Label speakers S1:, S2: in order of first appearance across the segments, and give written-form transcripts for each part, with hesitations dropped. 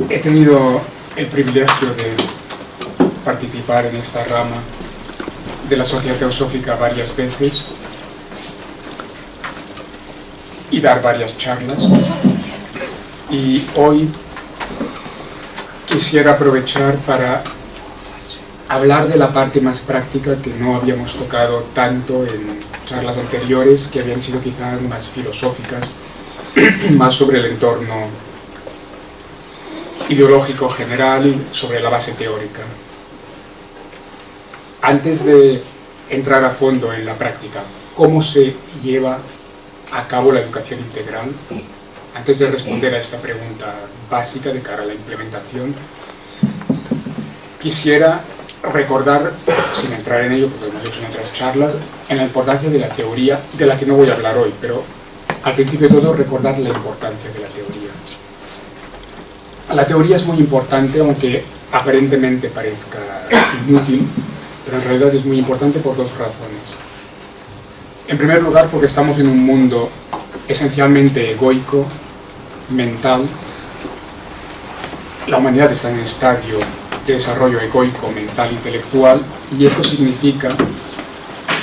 S1: He tenido el privilegio de participar en esta rama de la Sociedad Teosófica varias veces y dar varias charlas, y hoy quisiera aprovechar para hablar de la parte más práctica que no habíamos tocado tanto en charlas anteriores, que habían sido quizás más filosóficas, más sobre el entorno ideológico general, sobre la base teórica. Antes de entrar a fondo en la práctica, ¿cómo se lleva a cabo la educación integral? Antes de responder a esta pregunta básica de cara a la implementación, quisiera recordar, sin entrar en ello porque lo hemos hecho en otras charlas, en la importancia de la teoría, de la que no voy a hablar hoy, pero al principio de todo recordar la importancia de la teoría. La teoría es muy importante, aunque aparentemente parezca inútil, pero en realidad es muy importante por dos razones. En primer lugar, porque estamos en un mundo esencialmente egoico, mental. La humanidad está en un estadio de desarrollo egoico, mental, intelectual, y esto significa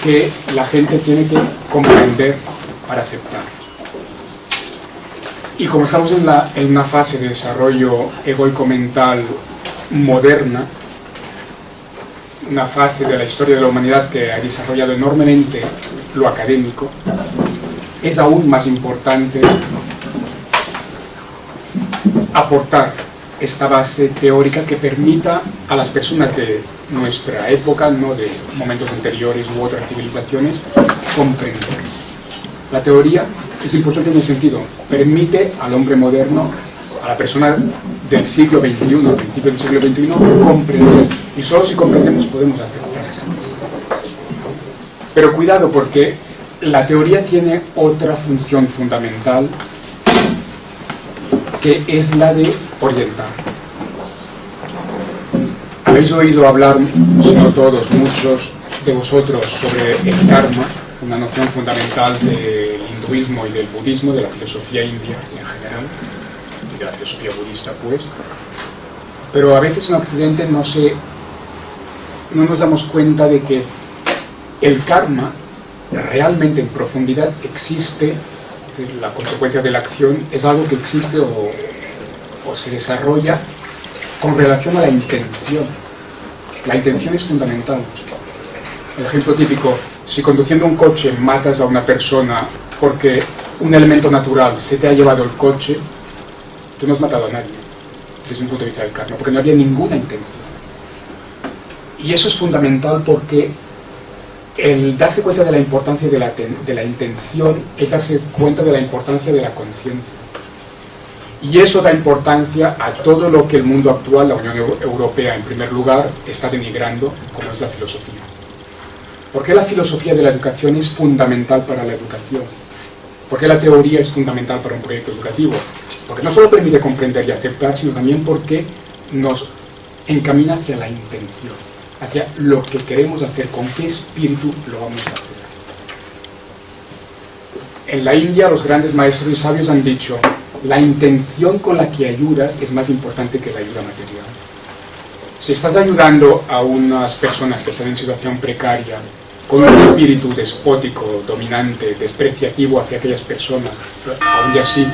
S1: que la gente tiene que comprender para aceptar. Y como estamos en una fase de desarrollo egoico-mental moderna, una fase de la historia de la humanidad que ha desarrollado enormemente lo académico, es aún más importante aportar esta base teórica que permita a las personas de nuestra época, no de momentos anteriores u otras civilizaciones, comprender. La teoría es importante en el sentido, permite al hombre moderno, a la persona del siglo XXI, al principio del siglo XXI, comprender. Y solo si comprendemos podemos aceptar. Pero cuidado, porque la teoría tiene otra función fundamental, que es la de orientar. Habéis oído hablar, si no todos, muchos de vosotros, sobre el karma, una noción fundamental del hinduismo y del budismo, de la filosofía india en general, y de la filosofía budista, pues. Pero a veces en Occidente no nos damos cuenta de que el karma realmente en profundidad existe. La consecuencia de la acción es algo que existe o se desarrolla con relación a la intención. La intención es fundamental. El ejemplo típico: si conduciendo un coche matas a una persona porque un elemento natural se te ha llevado el coche, tú no has matado a nadie desde un punto de vista del karma, porque no había ninguna intención. Y eso es fundamental, porque el darse cuenta de la importancia de la intención es darse cuenta de la importancia de la conciencia. Y eso da importancia a todo lo que el mundo actual, la Unión Europea en primer lugar, está denigrando, como es la filosofía. ¿Por qué la filosofía de la educación es fundamental para la educación? ¿Por qué la teoría es fundamental para un proyecto educativo? Porque no solo permite comprender y aceptar, sino también porque nos encamina hacia la intención, hacia lo que queremos hacer, con qué espíritu lo vamos a hacer. En la India, los grandes maestros y sabios han dicho: la intención con la que ayudas es más importante que la ayuda material. Si estás ayudando a unas personas que están en situación precaria, con un espíritu despótico, dominante, despreciativo hacia aquellas personas, aún así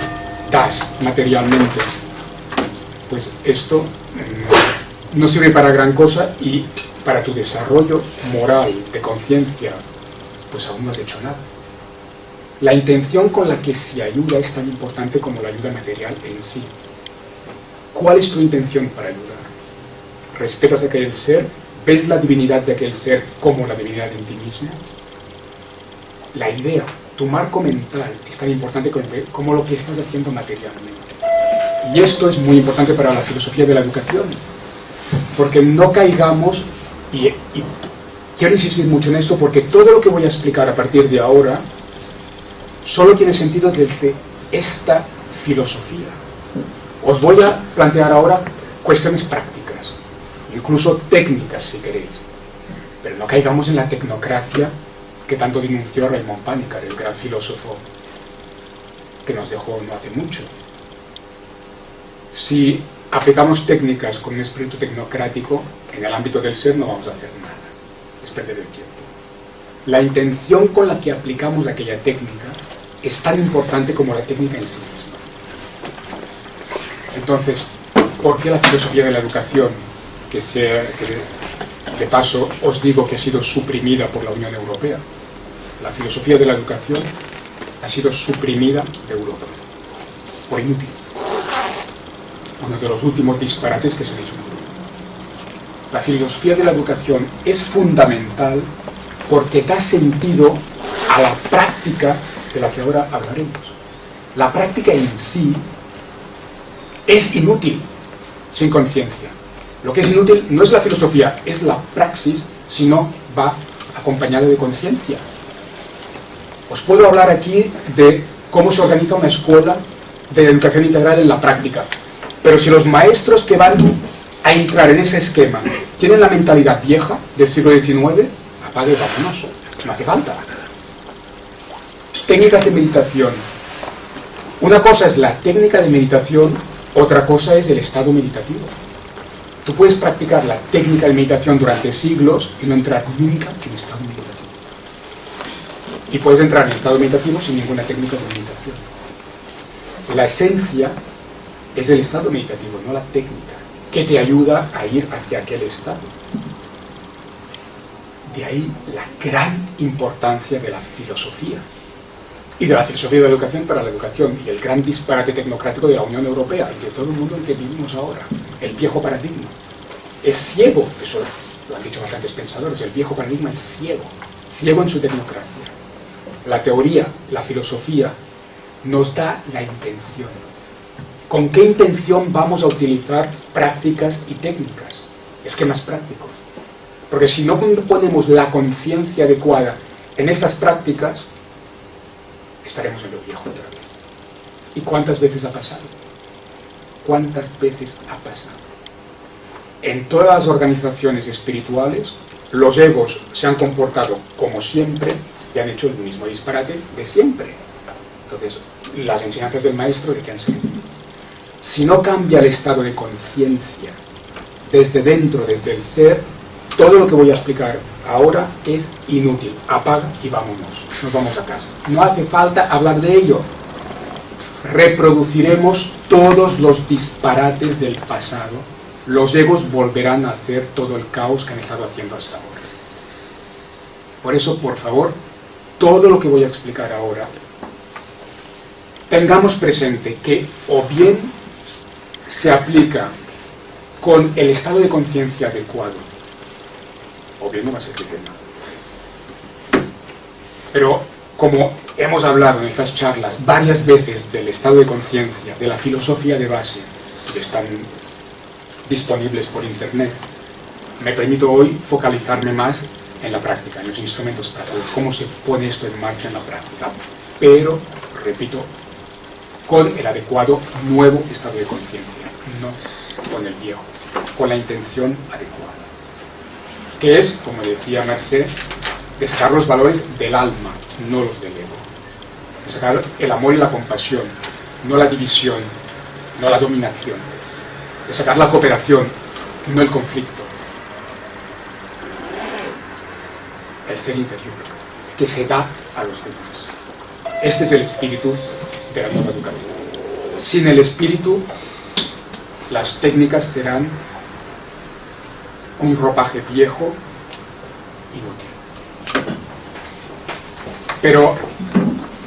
S1: das materialmente, pues esto no sirve para gran cosa, y para tu desarrollo moral, de conciencia, pues aún no has hecho nada. La intención con la que se ayuda es tan importante como la ayuda material en sí. ¿Cuál es tu intención para ayudar? ¿Respetas a aquel ser? ¿Ves la divinidad de aquel ser como la divinidad en ti mismo? La idea, tu marco mental, es tan importante como lo que estás haciendo materialmente. Y esto es muy importante para la filosofía de la educación, porque no caigamos, y quiero insistir mucho en esto, porque todo lo que voy a explicar a partir de ahora solo tiene sentido desde esta filosofía. Os voy a plantear ahora cuestiones prácticas, incluso técnicas si queréis, pero no caigamos en la tecnocracia que tanto denunció Raymond Panikkar, el gran filósofo que nos dejó no hace mucho. Si aplicamos técnicas con un espíritu tecnocrático, en el ámbito del ser no vamos a hacer nada, es perder el tiempo. La intención con la que aplicamos aquella técnica es tan importante como la técnica en sí misma. Entonces, ¿por qué la filosofía de la educación, que de paso os digo que ha sido suprimida por la Unión Europea? La filosofía de la educación ha sido suprimida de Europa por inútil. Uno de los últimos disparates que se han hecho en Europa. La filosofía de la educación es fundamental porque da sentido a la práctica de la que ahora hablaremos. La práctica en sí es inútil sin conciencia. Lo que es inútil no es la filosofía, es la praxis, si no va acompañada de conciencia. Os puedo hablar aquí de cómo se organiza una escuela de educación integral en la práctica, pero si los maestros que van a entrar en ese esquema tienen la mentalidad vieja del siglo XIX, apague y vámonos, no hace falta. Técnicas de meditación. Una cosa es la técnica de meditación, otra cosa es el estado meditativo. Tú puedes practicar la técnica de meditación durante siglos y no entrar nunca en estado meditativo. Y puedes entrar en estado meditativo sin ninguna técnica de meditación. La esencia es el estado meditativo, no la técnica, que te ayuda a ir hacia aquel estado. De ahí la gran importancia de la filosofía. Y de la filosofía de la educación para la educación, y el gran disparate tecnocrático de la Unión Europea y de todo el mundo en que vivimos ahora. El viejo paradigma es ciego, eso lo han dicho bastantes pensadores, el viejo paradigma es ciego, ciego en su tecnocracia. La teoría, la filosofía, nos da la intención. ¿Con qué intención vamos a utilizar prácticas y técnicas? Esquemas prácticos. Porque si no ponemos la conciencia adecuada en estas prácticas, estaremos en lo viejo otra vez. ¿Y cuántas veces ha pasado? ¿Cuántas veces ha pasado? En todas las organizaciones espirituales, los egos se han comportado como siempre y han hecho el mismo disparate de siempre. Entonces, las enseñanzas del maestro, ¿de qué han servido? Si no cambia el estado de conciencia desde dentro, desde el ser, todo lo que voy a explicar ahora es inútil. Apaga y vámonos. Nos vamos a casa. No hace falta hablar de ello. Reproduciremos todos los disparates del pasado. Los egos volverán a hacer todo el caos que han estado haciendo hasta ahora. Por eso, por favor, todo lo que voy a explicar ahora, tengamos presente que o bien se aplica con el estado de conciencia adecuado, o bien no va a servir de nada. Pero como hemos hablado en estas charlas varias veces del estado de conciencia, de la filosofía de base, que están disponibles por internet, me permito hoy focalizarme más en la práctica, en los instrumentos prácticos, cómo se pone esto en marcha en la práctica, pero, repito, con el adecuado nuevo estado de conciencia, no con el viejo, con la intención adecuada, que es, como decía Merced, de sacar los valores del alma, no los del ego, de sacar el amor y la compasión, no la división, no la dominación, de sacar la cooperación, no el conflicto, el ser interior, que se da a los demás. Este es el espíritu de la nueva educación. Sin el espíritu, las técnicas serán un ropaje viejo, inútil. Pero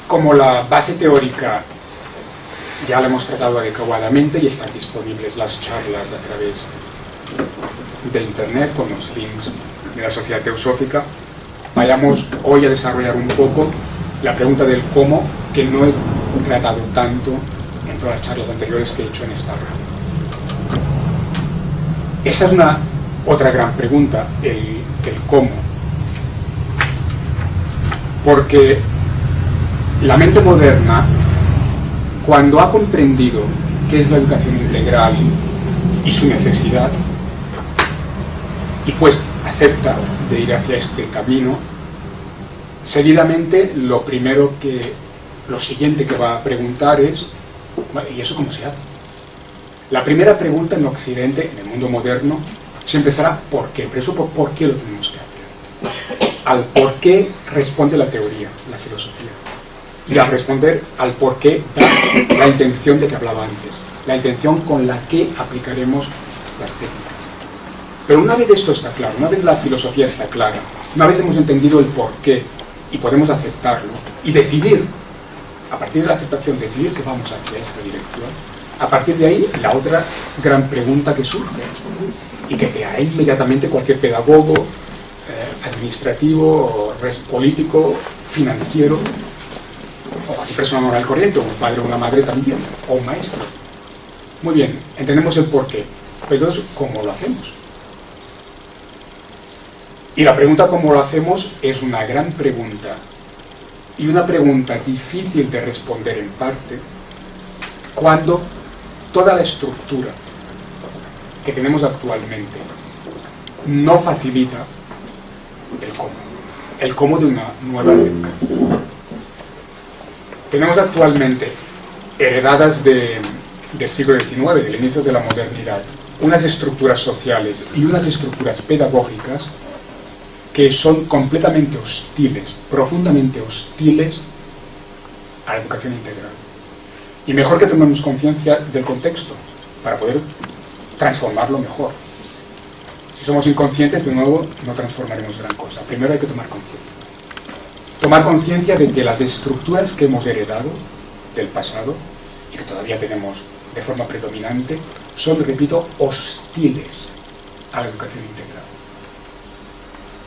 S1: como la base teórica ya la hemos tratado adecuadamente y están disponibles las charlas a través de internet con los links de la Sociedad Teosófica, vayamos hoy a desarrollar un poco la pregunta del cómo, que no he tratado tanto en todas las charlas anteriores que he hecho en esta radio. Esta es una otra gran pregunta, el cómo. Porque la mente moderna, cuando ha comprendido qué es la educación integral y su necesidad, y pues acepta de ir hacia este camino, seguidamente lo siguiente que va a preguntar es, ¿y eso cómo se hace? La primera pregunta en Occidente, en el mundo moderno, siempre será ¿por qué? Pero eso por qué lo tenemos que hacer. Al por qué responde la teoría, la filosofía. Y al responder al por qué da la intención de que hablaba antes, la intención con la que aplicaremos las técnicas. Pero una vez esto está claro, una vez la filosofía está clara, una vez hemos entendido el por qué y podemos aceptarlo y decidir, a partir de la aceptación, decidir que vamos hacia esta dirección, a partir de ahí la otra gran pregunta que surge y que te hará inmediatamente cualquier pedagogo, administrativo, político, financiero, o cualquier persona moral corriente, o un padre o una madre también, o un maestro. Muy bien, entendemos el porqué, pero entonces, ¿cómo lo hacemos? Y la pregunta ¿cómo lo hacemos? Es una gran pregunta, y una pregunta difícil de responder en parte, cuando toda la estructura que tenemos actualmente no facilita el cómo de una nueva educación. Tenemos actualmente heredadas del siglo XIX, del inicio de la modernidad, unas estructuras sociales y unas estructuras pedagógicas que son completamente hostiles, profundamente hostiles a la educación integral. Y mejor que tomemos conciencia del contexto para poder transformarlo mejor. Si somos inconscientes, de nuevo, no transformaremos gran cosa. Primero hay que tomar conciencia. Tomar conciencia de que las estructuras que hemos heredado del pasado y que todavía tenemos de forma predominante son, repito, hostiles a la educación integral.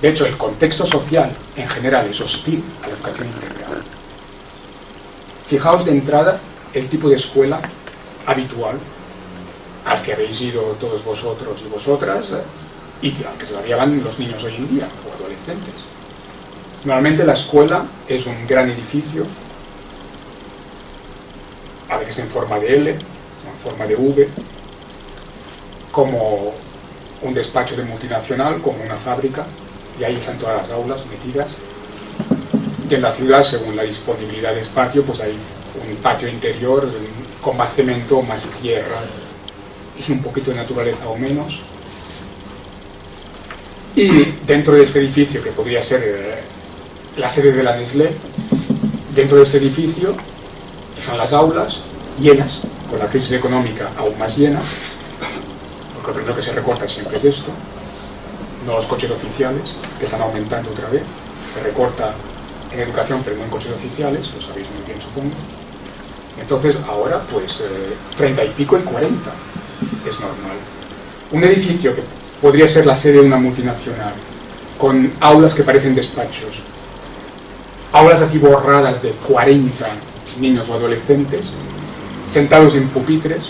S1: De hecho, el contexto social en general es hostil a la educación integral. Fijaos de entrada el tipo de escuela habitual al que habéis ido todos vosotros y vosotras y al que todavía van los niños hoy en día, o adolescentes. Normalmente la escuela es un gran edificio, a veces en forma de L, en forma de V, como un despacho de multinacional, como una fábrica, y ahí están todas las aulas metidas. Y en la ciudad, según la disponibilidad de espacio, pues hay un patio interior con más cemento, más tierra y un poquito de naturaleza o menos. Y dentro de este edificio, que podría ser la sede de la Nestlé, dentro de este edificio están las aulas llenas, con la crisis económica aún más llena, porque lo primero que se recorta siempre es esto, no los coches oficiales, que están aumentando otra vez. Se recorta en educación, pero no en coches oficiales, lo sabéis muy bien, supongo. Entonces, ahora, pues, 30 y pico y 40 es normal. Un edificio que podría ser la sede de una multinacional, con aulas que parecen despachos, aulas atiborradas de 40 niños o adolescentes, sentados en pupitres,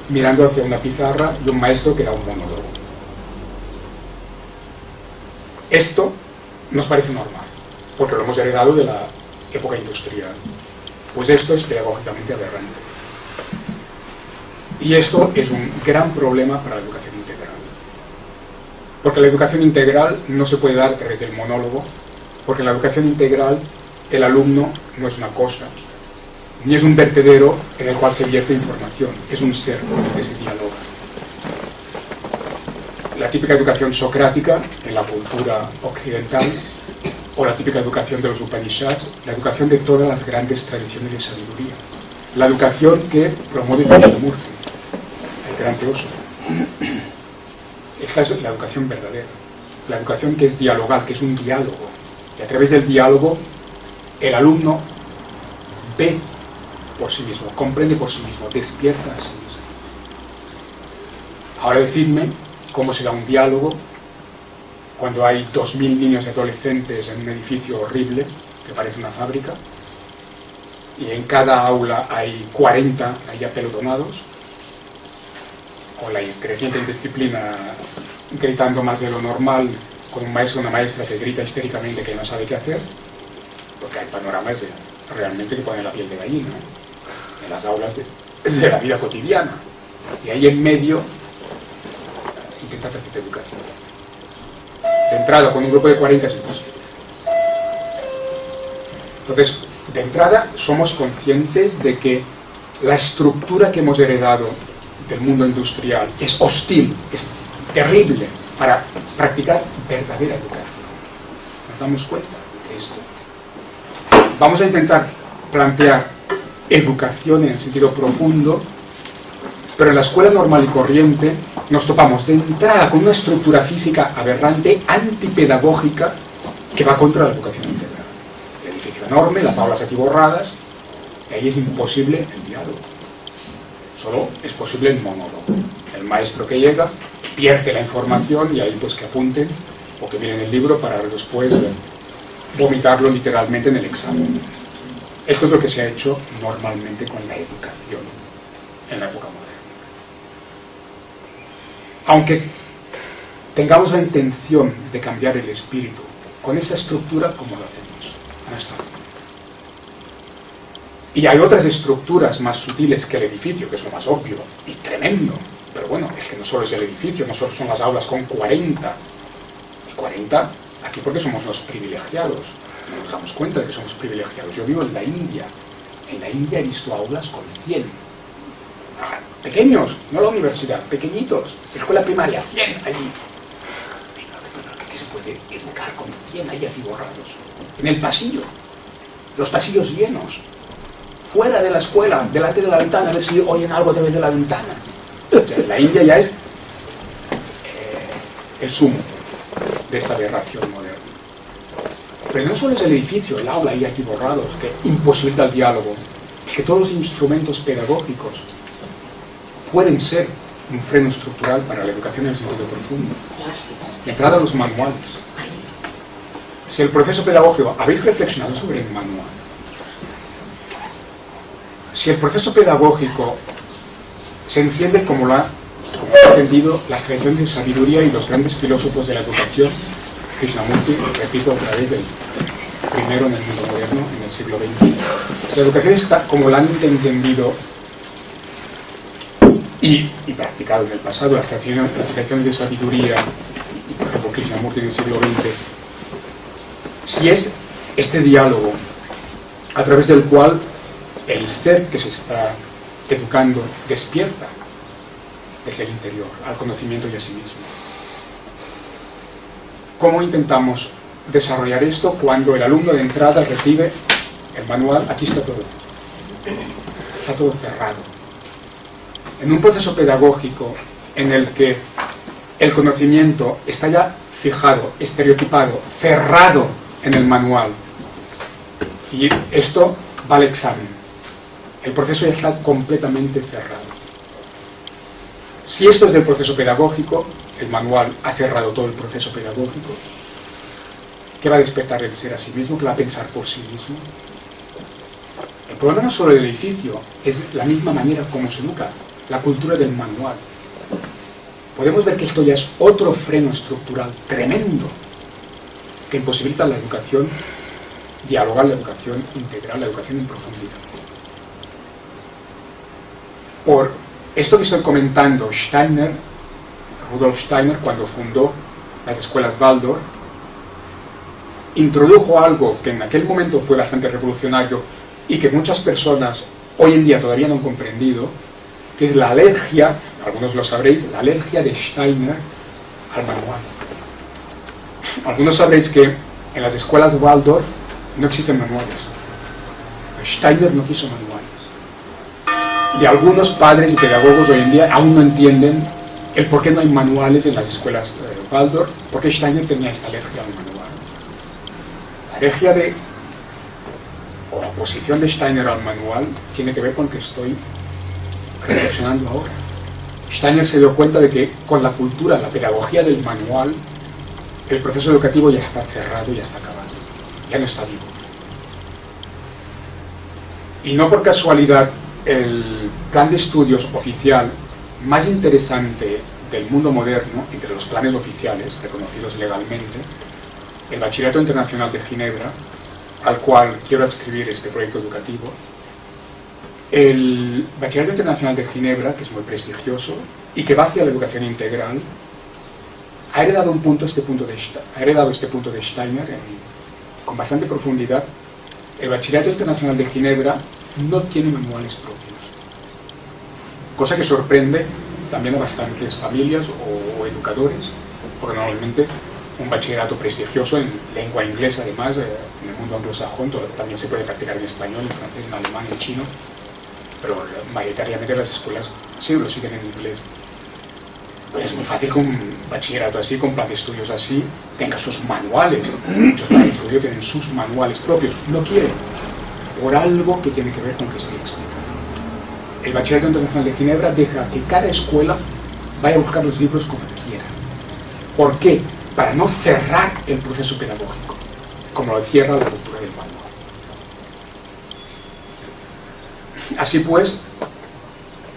S1: mirando hacia una pizarra y un maestro que da un monólogo. Esto nos parece normal, porque lo hemos heredado de la época industrial. Pues esto es pedagógicamente aberrante. Y esto es un gran problema para la educación integral. Porque la educación integral no se puede dar a través del monólogo, porque en la educación integral el alumno no es una cosa, ni es un vertedero en el cual se vierte información, es un ser con el que se dialoga. La típica educación socrática en la cultura occidental, o la típica educación de los Upanishads, la educación de todas las grandes tradiciones de sabiduría, la educación que promueve Krishnamurti, el gran teósofo. Esta es la educación verdadera, la educación que es dialogal, que es un diálogo, y a través del diálogo el alumno ve por sí mismo, comprende por sí mismo, despierta a sí mismo. Ahora decidme cómo será un diálogo cuando hay 2000 niños y adolescentes en un edificio horrible que parece una fábrica, y en cada aula hay 40 ahí apelotonados, con la creciente indisciplina gritando más de lo normal, con un maestro o una maestra que grita histéricamente que no sabe qué hacer, porque hay panoramas realmente que ponen la piel de gallina, ¿no? En las aulas de la vida cotidiana, y ahí en medio intenta hacer educación. De entrada, con un grupo de 40 es imposible. Entonces, de entrada, somos conscientes de que la estructura que hemos heredado del mundo industrial es hostil, es terrible para practicar verdadera educación. Nos damos cuenta de esto. Vamos a intentar plantear educación en el sentido profundo, pero en la escuela normal y corriente nos topamos de entrada con una estructura física aberrante, antipedagógica, que va contra la educación integral. El edificio enorme, las aulas atiborradas, y ahí es imposible el diálogo. Solo es posible el monólogo. El maestro que llega pierde la información y ahí pues que apunten o que miren el libro para después vomitarlo literalmente en el examen. Esto es lo que se ha hecho normalmente con la educación en la época moderna. Aunque tengamos la intención de cambiar el espíritu con esa estructura, ¿cómo lo hacemos? No es fácil. Y hay otras estructuras más sutiles que el edificio, que es lo más obvio y tremendo. Pero bueno, es que no solo es el edificio, no solo son las aulas con 40. Y 40 aquí porque somos los privilegiados. No nos damos cuenta de que somos privilegiados. Yo vivo en la India. En la India he visto aulas con 100. Pequeños, no la universidad, pequeñitos. Escuela primaria, 100 allí. ¿Qué se puede educar con 100 ahí atiborrados? En el pasillo. Los pasillos llenos. Fuera de la escuela, delante de la ventana, a ver si oyen algo a través de la ventana. O sea, la India ya es el sumo de esta aberración moderna. Pero no solo es el edificio, el aula ahí atiborrados, que imposibilita el diálogo, es que todos los instrumentos pedagógicos pueden ser un freno estructural para la educación en el sentido profundo. De entrada a los manuales. Si el proceso pedagógico, ¿habéis reflexionado sobre el manual? Si el proceso pedagógico se entiende como lo ha entendido la creación de sabiduría y los grandes filósofos de la educación, Krishnamurti, repito otra vez, el primero en el mundo moderno, en el siglo XX, si la educación está como la han entendido y practicado en el pasado, las creaciones de sabiduría, por ejemplo Krishnamurti en el siglo XX, si es este diálogo a través del cual el ser que se está educando despierta desde el interior al conocimiento y a sí mismo. ¿Cómo intentamos desarrollar esto cuando el alumno de entrada recibe el manual? Aquí está todo cerrado. En un proceso pedagógico en el que el conocimiento está ya fijado, estereotipado, cerrado en el manual, y esto va al examen. El proceso ya está completamente cerrado. Si esto es del proceso pedagógico, el manual ha cerrado todo el proceso pedagógico, ¿qué va a despertar el ser a sí mismo? ¿Qué va a pensar por sí mismo? El problema no es solo el edificio, es la misma manera como se educa, la cultura del manual. Podemos ver que esto ya es otro freno estructural tremendo que imposibilita la educación dialogar, la educación integral, la educación en profundidad. Por esto que estoy comentando, Rudolf Steiner, cuando fundó las escuelas Waldorf, introdujo algo que en aquel momento fue bastante revolucionario y que muchas personas hoy en día todavía no han comprendido, que es la alergia, algunos lo sabréis, la alergia de Steiner al manual. Algunos sabréis que en las escuelas Waldorf no existen manuales. Steiner no quiso manuales. Y algunos padres y pedagogos hoy en día aún no entienden el por qué no hay manuales en las escuelas Waldorf, porque Steiner tenía esta alergia al manual. La alergia o la oposición de Steiner al manual tiene que ver con que estoy reflexionando ahora. Steiner se dio cuenta de que con la cultura, la pedagogía del manual, el proceso educativo ya está cerrado, ya está acabado, ya no está vivo. Y no por casualidad, el plan de estudios oficial más interesante del mundo moderno, entre los planes oficiales reconocidos legalmente, el Bachillerato Internacional de Ginebra, al cual quiero adscribir este proyecto educativo, el Bachillerato Internacional de Ginebra, que es muy prestigioso y que va hacia la educación integral, ha heredado este punto de Steiner con bastante profundidad. El Bachillerato Internacional de Ginebra no tiene manuales propios. cosa que sorprende también a bastantes familias o educadores, porque normalmente un bachillerato prestigioso en lengua inglesa, además, en el mundo anglosajón, también se puede practicar en español, en francés, en alemán, en chino, pero mayoritariamente las escuelas sí lo siguen en inglés. Es muy fácil que un bachillerato así, con plan de estudios así, tenga sus manuales. Muchos planes de estudio tienen sus manuales propios. No quieren, por algo que tiene que ver con que se le explica. El Bachillerato Internacional de Ginebra deja que cada escuela vaya a buscar los libros como quiera. ¿Por qué? Para no cerrar el proceso pedagógico, como lo cierra la ruptura del manual. Así pues,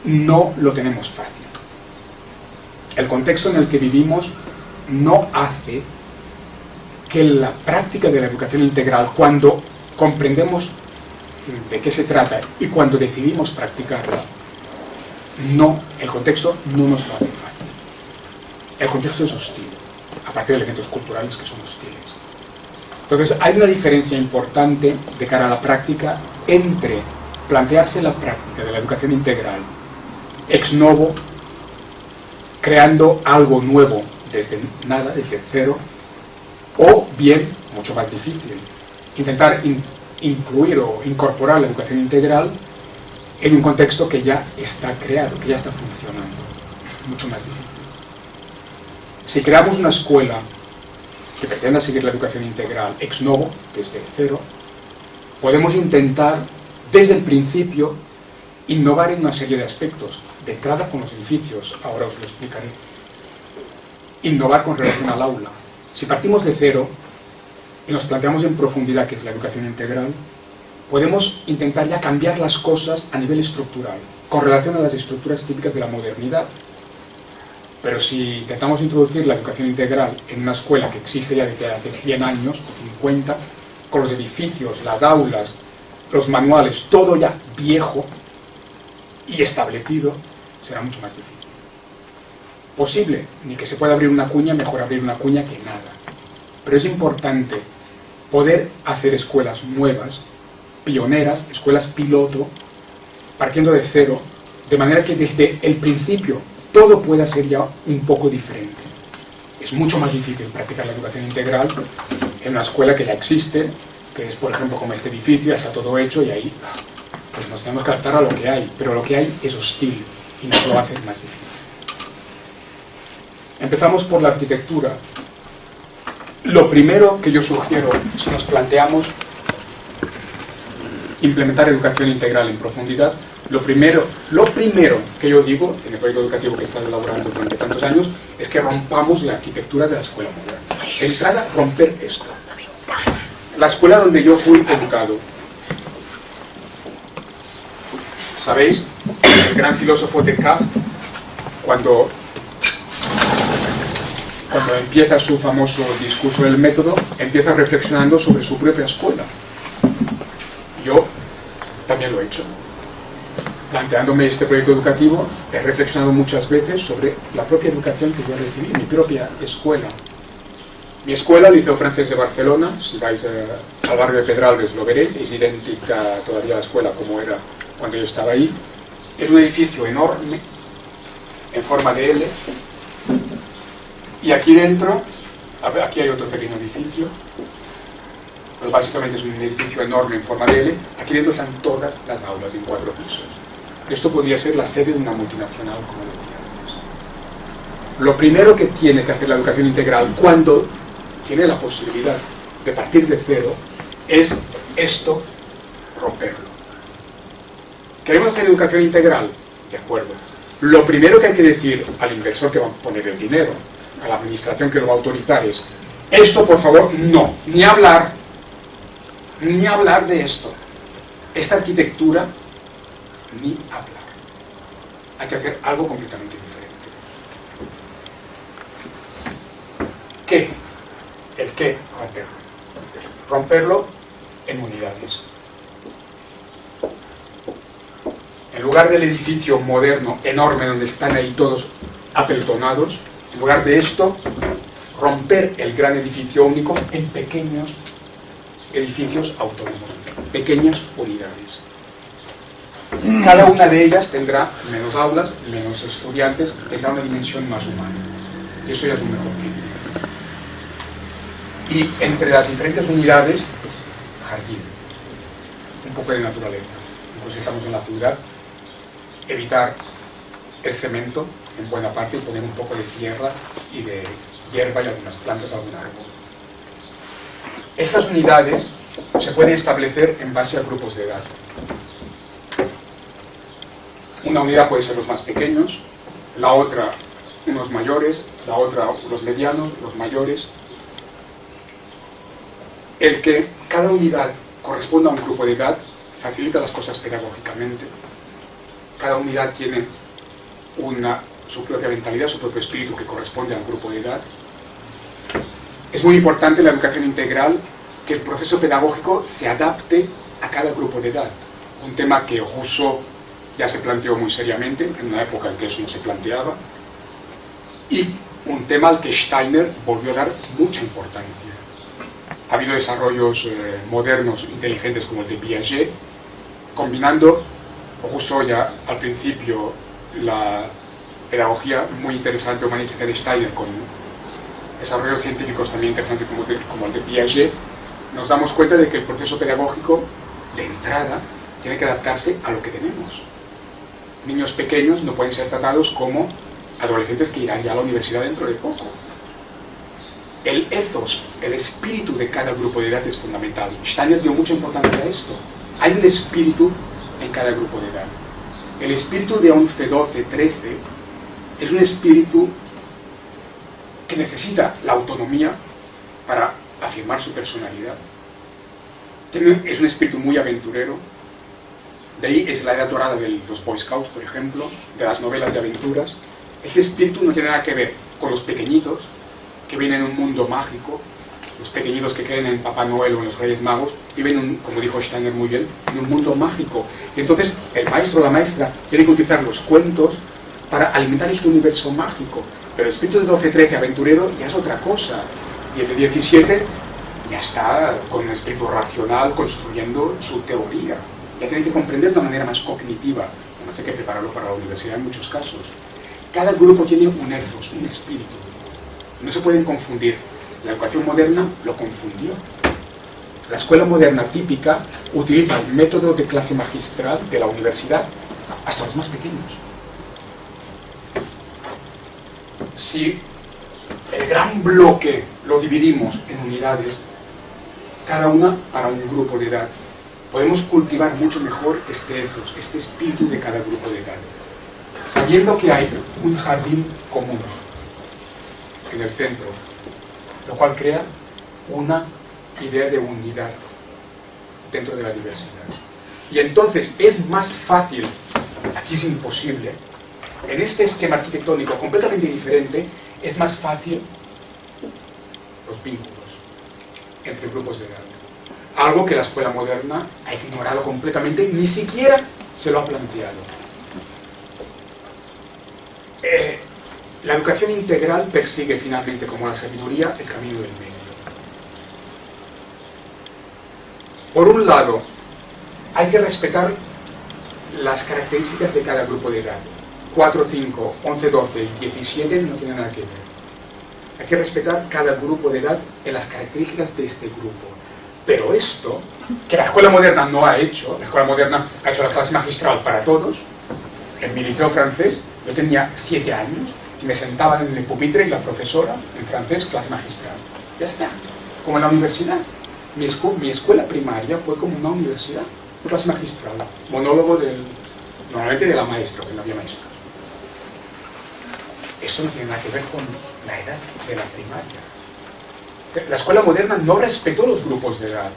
S1: no lo tenemos fácil. El contexto en el que vivimos no hace que la práctica de la educación integral, cuando comprendemos de qué se trata y cuando decidimos practicarla, el contexto no nos lo hace fácil. El contexto es hostil, aparte de elementos culturales que son hostiles. Entonces hay una diferencia importante de cara a la práctica entre plantearse la práctica de la educación integral ex novo, creando algo nuevo desde nada, desde cero, o bien, mucho más difícil, intentar incluir o incorporar la educación integral en un contexto que ya está creado, que ya está funcionando. Mucho más difícil. Si creamos una escuela que pretenda seguir la educación integral ex novo, desde cero, podemos intentar, desde el principio, innovar en una serie de aspectos. De entrada con los edificios, ahora os lo explicaré. Innovar con relación al aula. Si partimos de cero y nos planteamos en profundidad qué es la educación integral, podemos intentar ya cambiar las cosas a nivel estructural, con relación a las estructuras típicas de la modernidad. Pero si intentamos introducir la educación integral en una escuela que existe ya desde hace 100 años o 50, con los edificios, las aulas, los manuales, todo ya viejo y establecido, será mucho más difícil. Posible, ni que se pueda abrir una cuña, mejor abrir una cuña que nada. Pero es importante poder hacer escuelas nuevas, pioneras, escuelas piloto, partiendo de cero, de manera que desde el principio todo pueda ser ya un poco diferente. Es mucho más difícil practicar la educación integral en una escuela que ya existe, que es, por ejemplo, como este edificio, ya está todo hecho y ahí pues nos tenemos que adaptar a lo que hay, pero lo que hay es hostil y nos lo hace más difícil. Empezamos por la arquitectura. Lo primero que yo sugiero, si nos planteamos implementar educación integral en profundidad, lo primero que yo digo en el proyecto educativo que he estado elaborando durante tantos años es que rompamos la arquitectura de la escuela moderna. De entrada, romper esto. La escuela donde yo fui educado, ¿sabéis? El gran filósofo Descartes, cuando empieza su famoso discurso del método, empieza reflexionando sobre su propia escuela. Yo también lo he hecho. Planteándome este proyecto educativo, he reflexionado muchas veces sobre la propia educación que yo recibí, mi propia escuela. Mi escuela, el Liceo Francés de Barcelona, si vais al barrio de Pedralbes lo veréis, es idéntica todavía a la escuela como era cuando yo estaba ahí. Es un edificio enorme, en forma de L, y aquí dentro, aquí hay otro pequeño edificio, pues básicamente es un edificio enorme en forma de L, aquí dentro están todas las aulas en 4 pisos. Esto podría ser la sede de una multinacional, como decía antes. Lo primero que tiene que hacer la educación integral cuando tiene la posibilidad de partir de cero es esto, romperlo. ¿Queremos hacer educación integral? De acuerdo. Lo primero que hay que decir al inversor que va a poner el dinero, a la administración que lo va a autorizar es: esto, por favor, no, ni hablar de esto. Esta arquitectura, ni hablar. Hay que hacer algo completamente diferente. ¿Qué? ¿El qué? Romperlo. Romperlo en unidades. En lugar del edificio moderno, enorme, donde están ahí todos apelotonados, en lugar de esto, romper el gran edificio único en pequeños edificios autónomos, pequeñas unidades. cada una de ellas tendrá menos aulas, menos estudiantes, tendrá una dimensión más humana. Y eso ya es un mejor principio. Y entre las diferentes unidades, jardín, un poco de naturaleza. Incluso si estamos en la ciudad, evitar el cemento en buena parte y poner un poco de tierra y de hierba y algunas plantas, algún árbol. Estas unidades se pueden establecer en base a grupos de edad. Una unidad puede ser los más pequeños, la otra unos mayores, la otra los medianos, los mayores. El que cada unidad corresponda a un grupo de edad facilita las cosas pedagógicamente. Cada unidad tiene su propia mentalidad, su propio espíritu que corresponde al grupo de edad. Es muy importante en la educación integral que el proceso pedagógico se adapte a cada grupo de edad. Un tema que Rousseau ya se planteó muy seriamente, en una época en que eso no se planteaba, y un tema al que Steiner volvió a dar mucha importancia. Ha habido desarrollos modernos, inteligentes, como el de Piaget, combinando Rousseau ya al principio la pedagogía muy interesante humanística de Steiner con desarrollos científicos también interesantes como el de Piaget. Nos damos cuenta de que el proceso pedagógico de entrada tiene que adaptarse a lo que tenemos. Niños pequeños no pueden ser tratados como adolescentes que irán ya a la universidad dentro de poco. El ethos, el espíritu de cada grupo de edad es fundamental. Steiner dio mucha importancia a esto. Hay un espíritu en cada grupo de edad. El espíritu de 11, 12, 13 es un espíritu que necesita la autonomía para afirmar su personalidad. Es un espíritu muy aventurero. De ahí es la edad dorada de los Boy Scouts, por ejemplo, de las novelas de aventuras. Este espíritu no tiene nada que ver con los pequeñitos que viven en un mundo mágico. Los pequeñitos que creen en Papá Noel o en los Reyes Magos viven, como dijo Steiner muy bien, en un mundo mágico. Y entonces el maestro o la maestra tiene que utilizar los cuentos para alimentar este universo mágico. Pero el espíritu de 12-13 aventurero ya es otra cosa. Y el de 17 ya está con un espíritu racional construyendo su teoría. Ya tiene que comprender de una manera más cognitiva. Además hay que prepararlo para la universidad en muchos casos. Cada grupo tiene un ethos, un espíritu. No se pueden confundir. La educación moderna lo confundió. La escuela moderna típica utiliza el método de clase magistral de la universidad hasta los más pequeños. Si el gran bloque lo dividimos en unidades, cada una para un grupo de edad, podemos cultivar mucho mejor este ethos, este espíritu de cada grupo de edad, sabiendo que hay un jardín común en el centro, lo cual crea una idea de unidad dentro de la diversidad. Y entonces es más fácil, aquí es imposible, en este esquema arquitectónico completamente diferente, es más fácil los vínculos entre grupos de edad. Algo que la escuela moderna ha ignorado completamente, ni siquiera se lo ha planteado. La educación integral persigue finalmente, como la sabiduría, el camino del medio. Por un lado, hay que respetar las características de cada grupo de edad. 4, 5, 11, 12 y 17 no tienen nada que ver. Hay que respetar cada grupo de edad en las características de este grupo. Pero esto, que la escuela moderna no ha hecho, la escuela moderna ha hecho la clase magistral para todos. En mi liceo francés, yo tenía 7 años y me sentaban en el pupitre y la profesora, en francés, clase magistral. Ya está. Como en la universidad. Mi escuela primaria fue como una universidad, clase magistral. Monólogo normalmente de la maestra, que no había maestra. Eso no tiene nada que ver con la edad de la primaria. La escuela moderna no respetó los grupos de edad.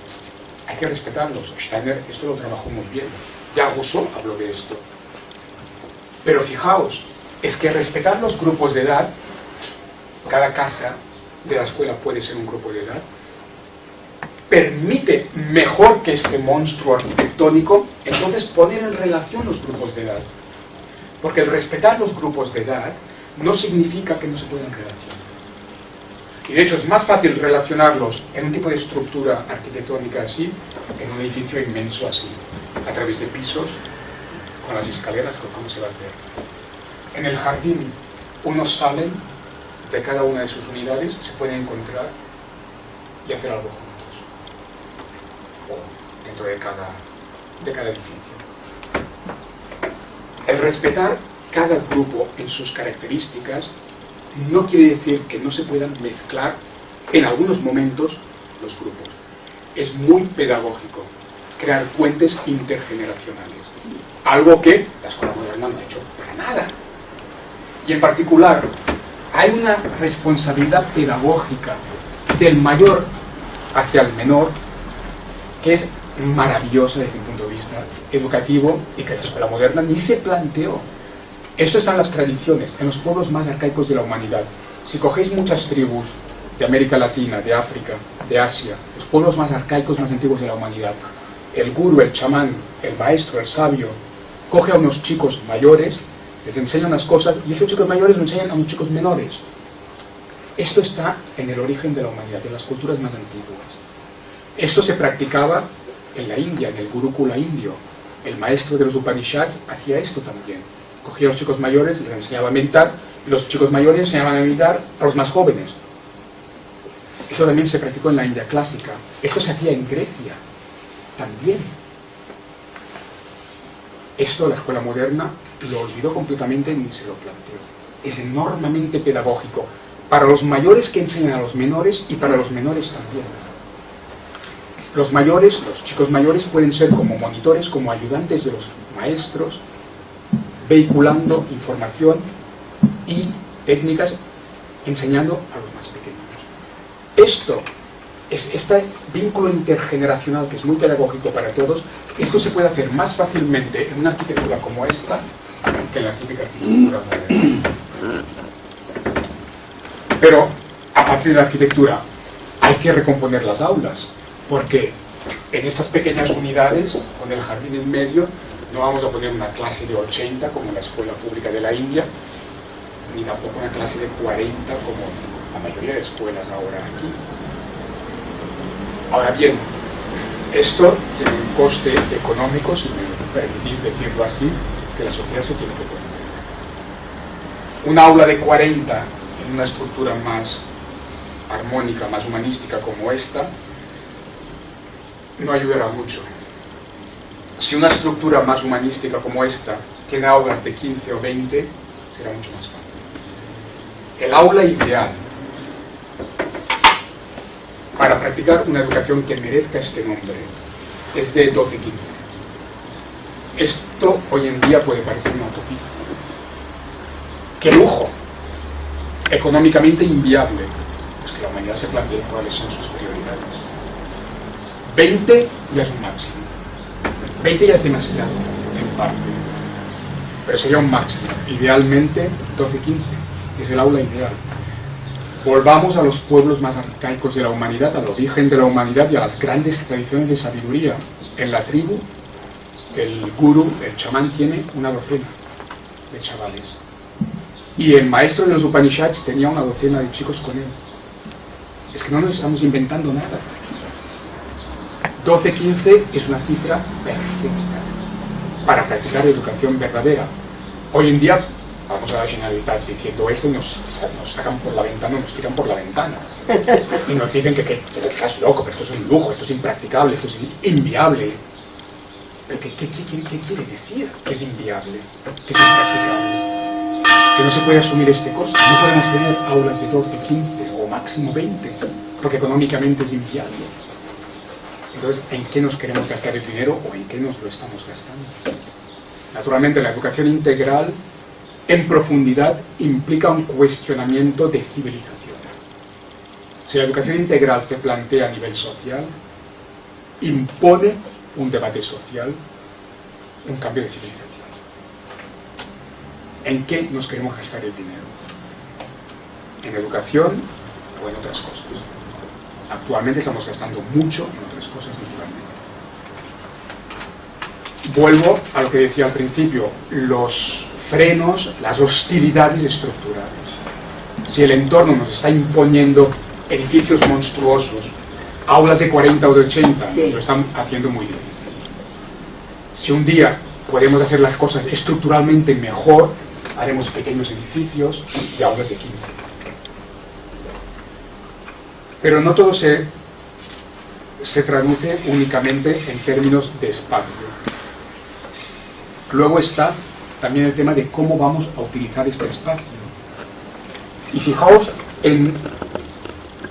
S1: Hay que respetarlos. Steiner esto lo trabajó muy bien. Ya Rousseau habló de esto. Pero fijaos, es que respetar los grupos de edad, cada casa de la escuela puede ser un grupo de edad, permite mejor que este monstruo arquitectónico, entonces poner en relación los grupos de edad. Porque el respetar los grupos de edad no significa que no se puedan relacionar. Y de hecho es más fácil relacionarlos en un tipo de estructura arquitectónica así que en un edificio inmenso así, a través de pisos, con las escaleras, ¿cómo se va a hacer? En el jardín, unos salen de cada una de sus unidades, se pueden encontrar y hacer algo juntos, o dentro de cada edificio. El respetar cada grupo en sus características no quiere decir que no se puedan mezclar en algunos momentos los grupos. Es muy pedagógico crear puentes intergeneracionales, algo que la escuela moderna no ha hecho para nada. Y en particular, hay una responsabilidad pedagógica del mayor hacia el menor que es maravillosa desde un punto de vista educativo y que la escuela moderna ni se planteó. Esto está en las tradiciones, en los pueblos más arcaicos de la humanidad. Si cogéis muchas tribus de América Latina, de África, de Asia, los pueblos más arcaicos, más antiguos de la humanidad, el gurú, el chamán, el maestro, el sabio, coge a unos chicos mayores, les enseña unas cosas y esos chicos mayores lo enseñan a unos chicos menores. Esto está en el origen de la humanidad, de las culturas más antiguas. Esto se practicaba en la India, en el Gurukula indio. El maestro de los Upanishads hacía esto también. Cogía a los chicos mayores, les enseñaba a meditar, y los chicos mayores enseñaban a meditar a los más jóvenes. Esto también se practicó en la India clásica. Esto se hacía en Grecia también. Esto la escuela moderna lo olvidó completamente y ni se lo planteó. Es enormemente pedagógico para los mayores que enseñan a los menores y para los menores también. Los mayores, los chicos mayores pueden ser como monitores, como ayudantes de los maestros, vehiculando información y técnicas, enseñando a los más pequeños. Este vínculo intergeneracional que es muy pedagógico para todos, esto se puede hacer más fácilmente en una arquitectura como esta que en la típica arquitectura moderna. Pero a partir de la arquitectura hay que recomponer las aulas, porque en estas pequeñas unidades, con el jardín en medio, no vamos a poner una clase de 80 como en la escuela pública de la India, ni tampoco una clase de 40 como la mayoría de escuelas ahora aquí. Ahora bien, esto tiene un coste económico, si me permitís decirlo así, que la sociedad se tiene que poner. Un aula de 40 en una estructura más armónica, más humanística como esta, no ayudará mucho. Si una estructura más humanística como esta tiene aulas de 15 o 20, será mucho más fácil. El aula ideal para practicar una educación que merezca este nombre es de 12-15. Esto hoy en día puede parecer una utopía. ¡Qué lujo! Económicamente inviable. Pues que la humanidad se plantee cuáles son sus prioridades. 20 ya es un máximo. 20 ya es demasiado, en parte. Pero sería un máximo. Idealmente 12-15. Es el aula ideal. Volvamos a los pueblos más arcaicos de la humanidad, al origen de la humanidad y a las grandes tradiciones de sabiduría. En la tribu, el gurú, el chamán, tiene una docena de chavales. Y el maestro de los Upanishads tenía una docena de chicos con él. Es que no nos estamos inventando nada. 12-15 es una cifra perfecta para practicar educación verdadera. Hoy en día vamos a generalizar diciendo esto y nos sacan por la ventana, nos tiran por la ventana y nos dicen que estás loco, que esto es un lujo, esto es impracticable, esto es inviable. ¿Pero qué quiere decir que es inviable, que es impracticable? Que no se puede asumir este costo. No podemos tener aulas de 12, 15 o máximo 20 porque económicamente es inviable. Entonces, ¿en qué nos queremos gastar el dinero o en qué nos lo estamos gastando? Naturalmente, la educación integral en profundidad implica un cuestionamiento de civilización. Si la educación integral se plantea a nivel social, impone un debate social, un cambio de civilización. ¿En qué nos queremos gastar el dinero? ¿En educación o en otras cosas? Actualmente estamos gastando mucho en otras cosas, naturalmente. Vuelvo a lo que decía al principio, los frenos, las hostilidades estructurales. Si el entorno nos está imponiendo edificios monstruosos, aulas de 40 o de 80, lo están haciendo muy difícil. Si un día podemos hacer las cosas estructuralmente mejor, haremos pequeños edificios y aulas de 15. Pero no todo se traduce únicamente en términos de espacio. Luego está también el tema de cómo vamos a utilizar este espacio. Y fijaos en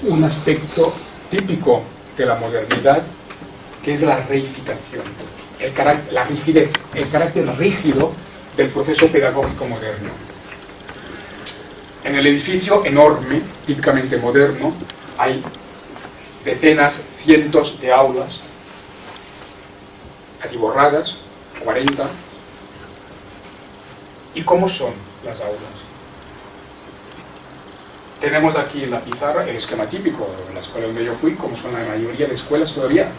S1: un aspecto típico de la modernidad, que es la reificación, la rigidez, el carácter rígido del proceso pedagógico moderno. En el edificio enorme, típicamente moderno, hay decenas, cientos de aulas, atiborradas, 40. ¿Y cómo son las aulas? Tenemos aquí en la pizarra el esquema típico de la escuela donde yo fui, como son la mayoría de escuelas todavía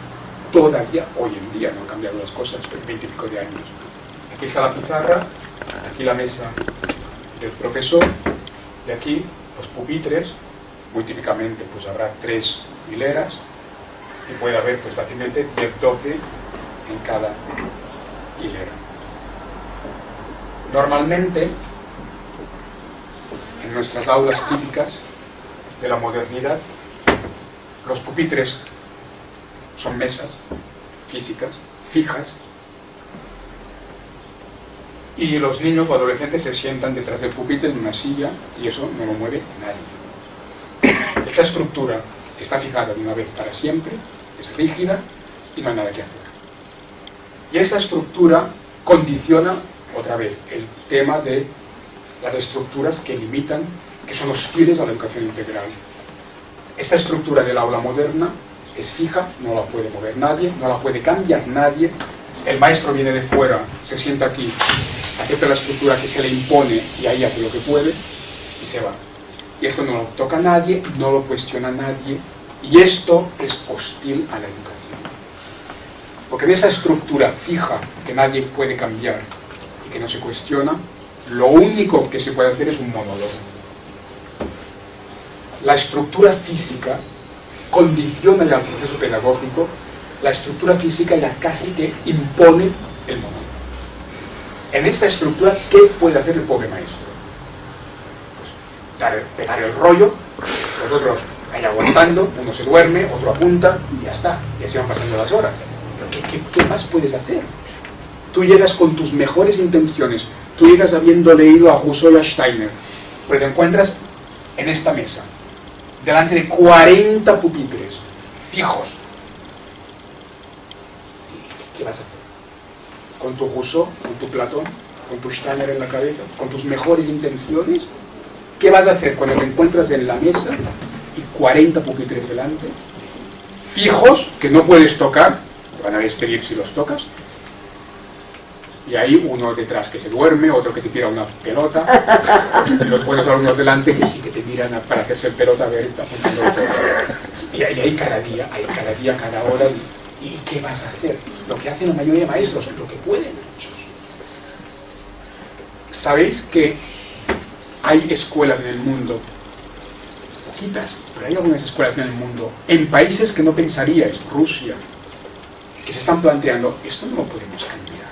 S1: hoy en día, no han cambiado las cosas, 20 y pico de años. Aquí está la pizarra, aquí la mesa del profesor, y aquí los pupitres, muy típicamente pues habrá 3 hileras, y puede haber pues fácilmente 10-12 en cada hilera. Normalmente, en nuestras aulas típicas de la modernidad, los pupitres son mesas físicas, fijas, y los niños o adolescentes se sientan detrás del pupitre en una silla, y eso no lo mueve nadie. Esta estructura está fijada de una vez para siempre, es rígida y no hay nada que hacer. Y esta estructura condiciona, otra vez, el tema de las estructuras que limitan, que son hostiles a la educación integral. Esta estructura del aula moderna es fija, no la puede mover nadie, no la puede cambiar nadie. El maestro viene de fuera, se sienta aquí, acepta la estructura que se le impone y ahí hace lo que puede y se va. Y esto no lo toca nadie, no lo cuestiona nadie, y esto es hostil a la educación. Porque en esa estructura fija que nadie puede cambiar y que no se cuestiona, lo único que se puede hacer es un monólogo. La estructura física condiciona ya el proceso pedagógico, la estructura física ya casi que impone el monólogo. En esta estructura, ¿qué puede hacer el pobre maestro? Pues pegar el rollo, los otros ahí aguantando, uno se duerme, otro apunta y ya está, y así van pasando las horas. Pero ¿qué más puedes hacer? Tú llegas con tus mejores intenciones, tú llegas habiendo leído a Rousseau y a Steiner, pero te encuentras en esta mesa, delante de 40 pupitres fijos. ¿Qué vas a hacer? Con tu Rousseau, con tu Platón, con tu Steiner en la cabeza, con tus mejores intenciones, ¿qué vas a hacer cuando te encuentras en la mesa y 40 pupitres delante, fijos, que no puedes tocar, te van a despedir si los tocas, y hay uno detrás que se duerme, otro que te tira una pelota, y los buenos alumnos delante que sí que te miran para hacerse el pelota a ver, está apuntando el pelota. Y hay cada día, cada hora. ¿Y qué vas a hacer? Lo que hacen la mayoría de maestros, lo que pueden. ¿Sabéis que hay escuelas en el mundo, poquitas, pero hay algunas escuelas en el mundo, en países que no pensaríais, Rusia, que se están planteando, esto no lo podemos cambiar?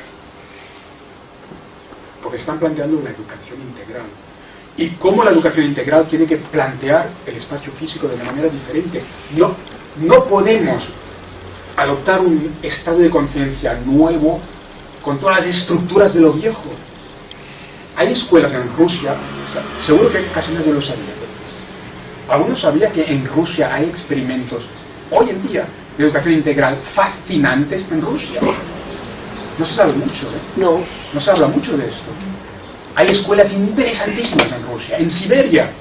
S1: Porque se están planteando una educación integral. Y cómo la educación integral tiene que plantear el espacio físico de una manera diferente. No podemos adoptar un estado de conciencia nuevo con todas las estructuras de lo viejo. Hay escuelas en Rusia, seguro que casi nadie lo sabía. ¿Alguno sabía que en Rusia hay experimentos hoy en día de educación integral fascinantes en Rusia? No se sabe mucho, ¿eh? No se habla mucho de esto. Hay escuelas interesantísimas en Rusia, en Siberia,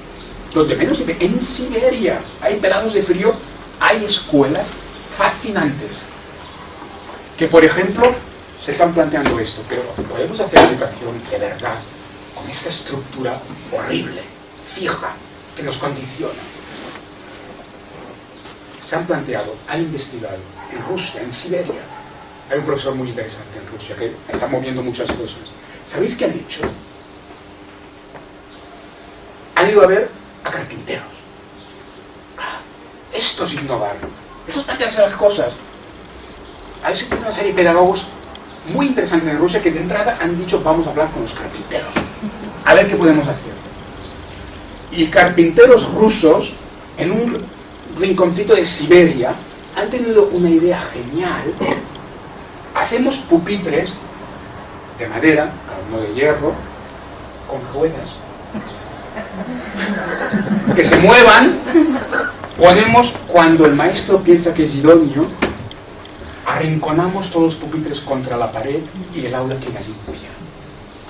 S1: donde menos de en Siberia hay pelados de frío, hay escuelas fascinantes que, por ejemplo, se están planteando esto, pero podemos hacer educación de verdad con esta estructura horrible, fija, que nos condiciona. Se han planteado, han investigado en Rusia, en Siberia. Hay un profesor muy interesante en Rusia que está moviendo muchas cosas. ¿Sabéis qué han hecho? Han ido a ver a carpinteros. Esto es innovar. Esto es plantearse las cosas. A ver si tiene una serie de pedagogos muy interesantes en Rusia que de entrada han dicho vamos a hablar con los carpinteros, a ver qué podemos hacer. Y carpinteros rusos en un rinconcito de Siberia han tenido una idea genial. Hacemos pupitres de madera, no de hierro, con ruedas que se muevan. Ponemos, cuando el maestro piensa que es idóneo, arrinconamos todos los pupitres contra la pared y el aula queda limpia.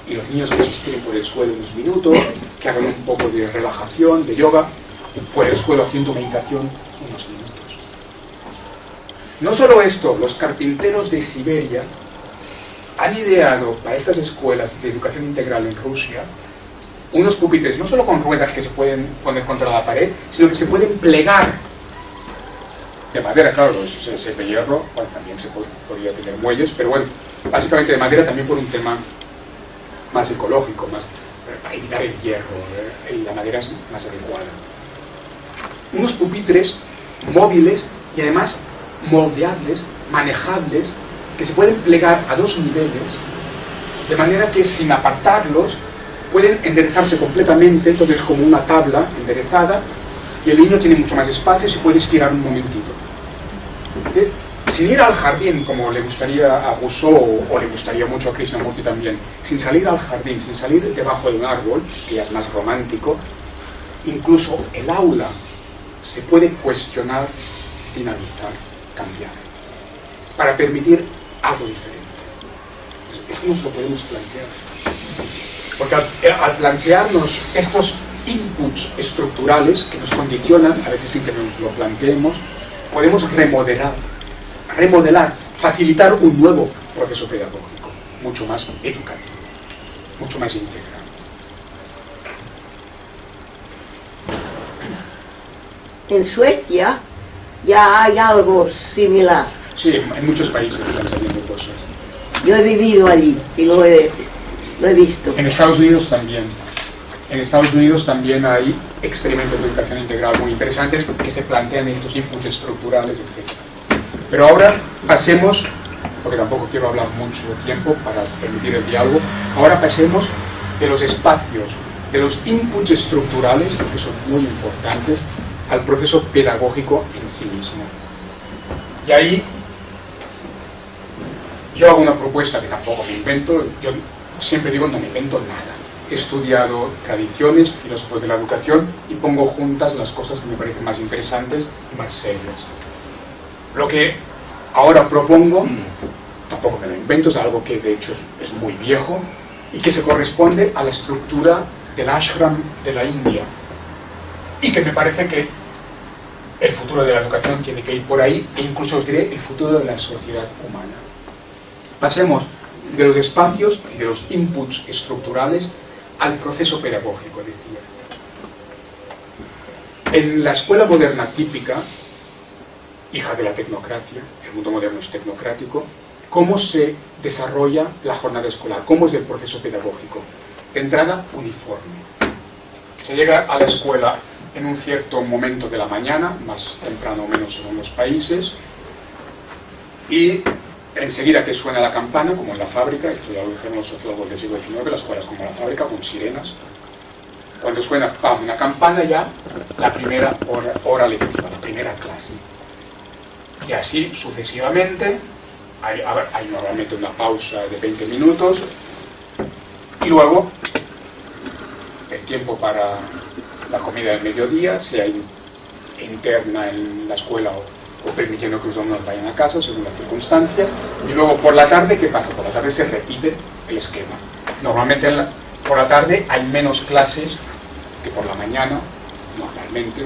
S1: Y los niños que se estiren por el suelo unos minutos, que hagan un poco de relajación, de yoga, por el suelo haciendo meditación unos minutos. No solo esto, los carpinteros de Siberia han ideado para estas escuelas de educación integral en Rusia unos pupitres no solo con ruedas que se pueden poner contra la pared, sino que se pueden plegar de madera, claro, si es de hierro, bueno, también se podría tener muelles, pero bueno, básicamente de madera también por un tema más ecológico, más para evitar el hierro, la madera es más adecuada. Unos pupitres móviles y además moldeables, manejables, que se pueden plegar a 2 niveles, de manera que sin apartarlos pueden enderezarse completamente, entonces como una tabla enderezada, y el niño tiene mucho más espacio y se puede estirar un momentito. Sin ir al jardín, como le gustaría a Rousseau o le gustaría mucho a Krishnamurti también, sin salir al jardín, sin salir debajo de un árbol, que ya es más romántico, incluso el aula se puede cuestionar, dinamizar, cambiar, para permitir algo diferente. Esto nos lo podemos plantear. Porque al plantearnos estos inputs estructurales que nos condicionan, a veces sin que nos lo planteemos, podemos remodelar, facilitar un nuevo proceso pedagógico, mucho más educativo, mucho más integral.
S2: En Suecia ya hay algo similar.
S1: Sí, en muchos países están saliendo cosas.
S2: Yo he vivido allí y lo he visto.
S1: En Estados Unidos también. En Estados Unidos también hay experimentos de educación integral muy interesantes que se plantean estos inputs estructurales, etc. Pero ahora pasemos, porque tampoco quiero hablar mucho tiempo para permitir el diálogo, ahora pasemos de los espacios, de los inputs estructurales, que son muy importantes, al proceso pedagógico en sí mismo. Y ahí yo hago una propuesta que tampoco me invento. Yo siempre digo, no me invento nada. He estudiado tradiciones, filósofos de la educación, y pongo juntas las cosas que me parecen más interesantes y más serias. Lo que ahora propongo, tampoco me lo invento, es algo que de hecho es muy viejo y que se corresponde a la estructura del ashram de la India, y que me parece que el futuro de la educación tiene que ir por ahí, e incluso os diré el futuro de la sociedad humana. Pasemos de los espacios y de los inputs estructurales al proceso pedagógico, decía. En la escuela moderna típica, hija de la tecnocracia, el mundo moderno es tecnocrático, ¿cómo se desarrolla la jornada escolar? ¿Cómo es el proceso pedagógico? De entrada, uniforme. Se llega a la escuela en un cierto momento de la mañana, más temprano o menos según los países, y enseguida que suena la campana, como en la fábrica, esto ya lo dijeron los sociólogos del siglo XIX, las escuelas como la fábrica, con sirenas, cuando suena ¡pam! Una campana, ya la primera hora lectiva, la primera clase. Y así sucesivamente, hay normalmente una pausa de 20 minutos, y luego el tiempo para la comida del mediodía, sea interna en la escuela o permitiendo que los alumnos vayan a casa según las circunstancias. Y luego por la tarde, ¿qué pasa? Por la tarde se repite el esquema. Normalmente por la tarde hay menos clases que por la mañana, normalmente,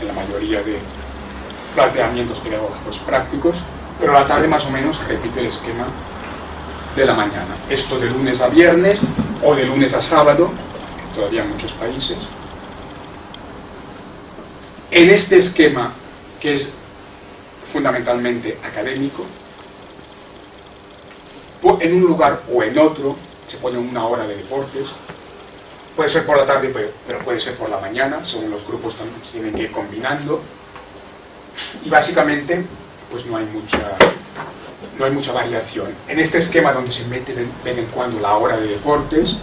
S1: en la mayoría de planteamientos pedagógicos prácticos, pero la tarde más o menos repite el esquema de la mañana. Esto de lunes a viernes o de lunes a sábado, todavía en muchos países. En este esquema, que es fundamentalmente académico, en un lugar o en otro se pone una hora de deportes. Puede ser por la tarde, pero puede ser por la mañana, según los grupos también se tienen que ir combinando. Y básicamente, pues no hay no hay mucha variación. En este esquema donde se mete de vez en cuando la hora de deportes,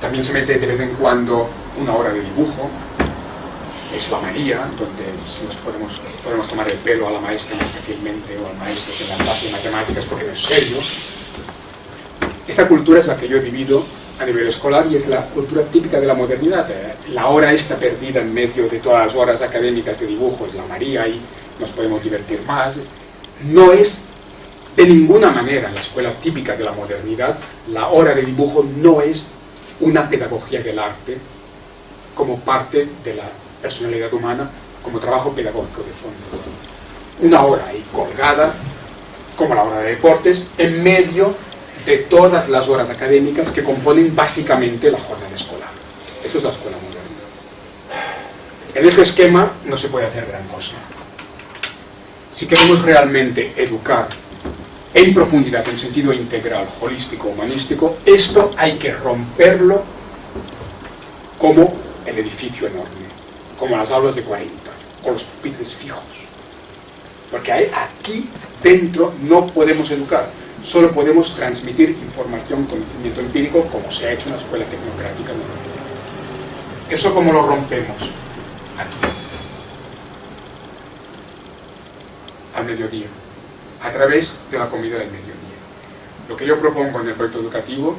S1: también se mete de vez en cuando una hora de dibujo, es la María, donde si nos podemos tomar el pelo a la maestra más fácilmente o al maestro que en la clase de matemáticas porque no es serio. Esta cultura es la que yo he vivido a nivel escolar y es la cultura típica de la modernidad. La hora esta perdida en medio de todas las horas académicas de dibujo es la María y nos podemos divertir más. No es de ninguna manera en la escuela típica de la modernidad, la hora de dibujo no es una pedagogía del arte como parte de la personalidad humana, como trabajo pedagógico de fondo. Una hora ahí colgada, como la hora de deportes, en medio de todas las horas académicas que componen básicamente la jornada escolar. Eso es la escuela moderna. En este esquema no se puede hacer gran cosa. Si queremos realmente educar en profundidad, en sentido integral, holístico, humanístico, esto hay que romperlo como el edificio enorme, como las aulas de 40, con los pupitres fijos. Porque aquí dentro no podemos educar, solo podemos transmitir información, conocimiento empírico, como se ha hecho en la escuela tecnocrática moderna. ¿Eso cómo lo rompemos? Aquí. Al mediodía, a través de la comida del mediodía. Lo que yo propongo en el proyecto educativo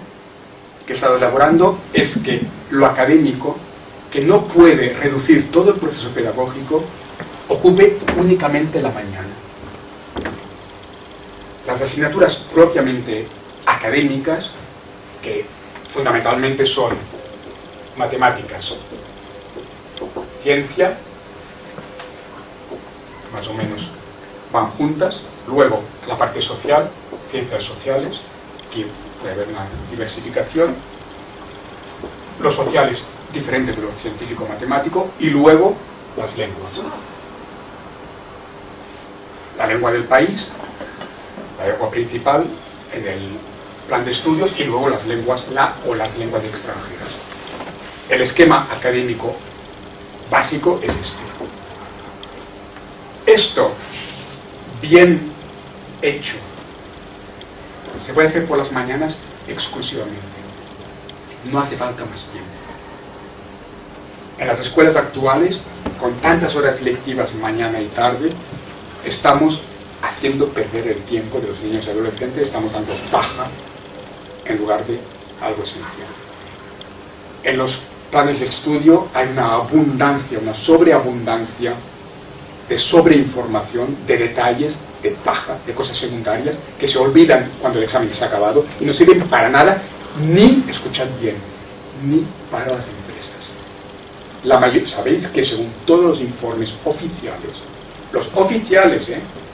S1: que he estado elaborando es que lo académico, que no puede reducir todo el proceso pedagógico, ocupe únicamente la mañana. Las asignaturas propiamente académicas, que fundamentalmente son matemáticas, ciencia, más o menos van juntas, luego la parte social, ciencias sociales, aquí puede haber una diversificación, los sociales diferentes de lo científico-matemático, y luego las lenguas. La lengua del país, la lengua principal en el plan de estudios, y luego las lenguas las lenguas extranjeras. El esquema académico básico es este. Esto, bien hecho, se puede hacer por las mañanas exclusivamente. No hace falta más tiempo. En las escuelas actuales, con tantas horas lectivas mañana y tarde, estamos haciendo perder el tiempo de los niños y adolescentes, estamos dando paja en lugar de algo esencial. En los planes de estudio hay una abundancia, una sobreabundancia de sobreinformación, de detalles, de paja, de cosas secundarias que se olvidan cuando el examen se ha acabado y no sirven para nada, ni, escuchad bien, ni para las empresas. Sabéis que según todos los informes oficiales, los oficiales,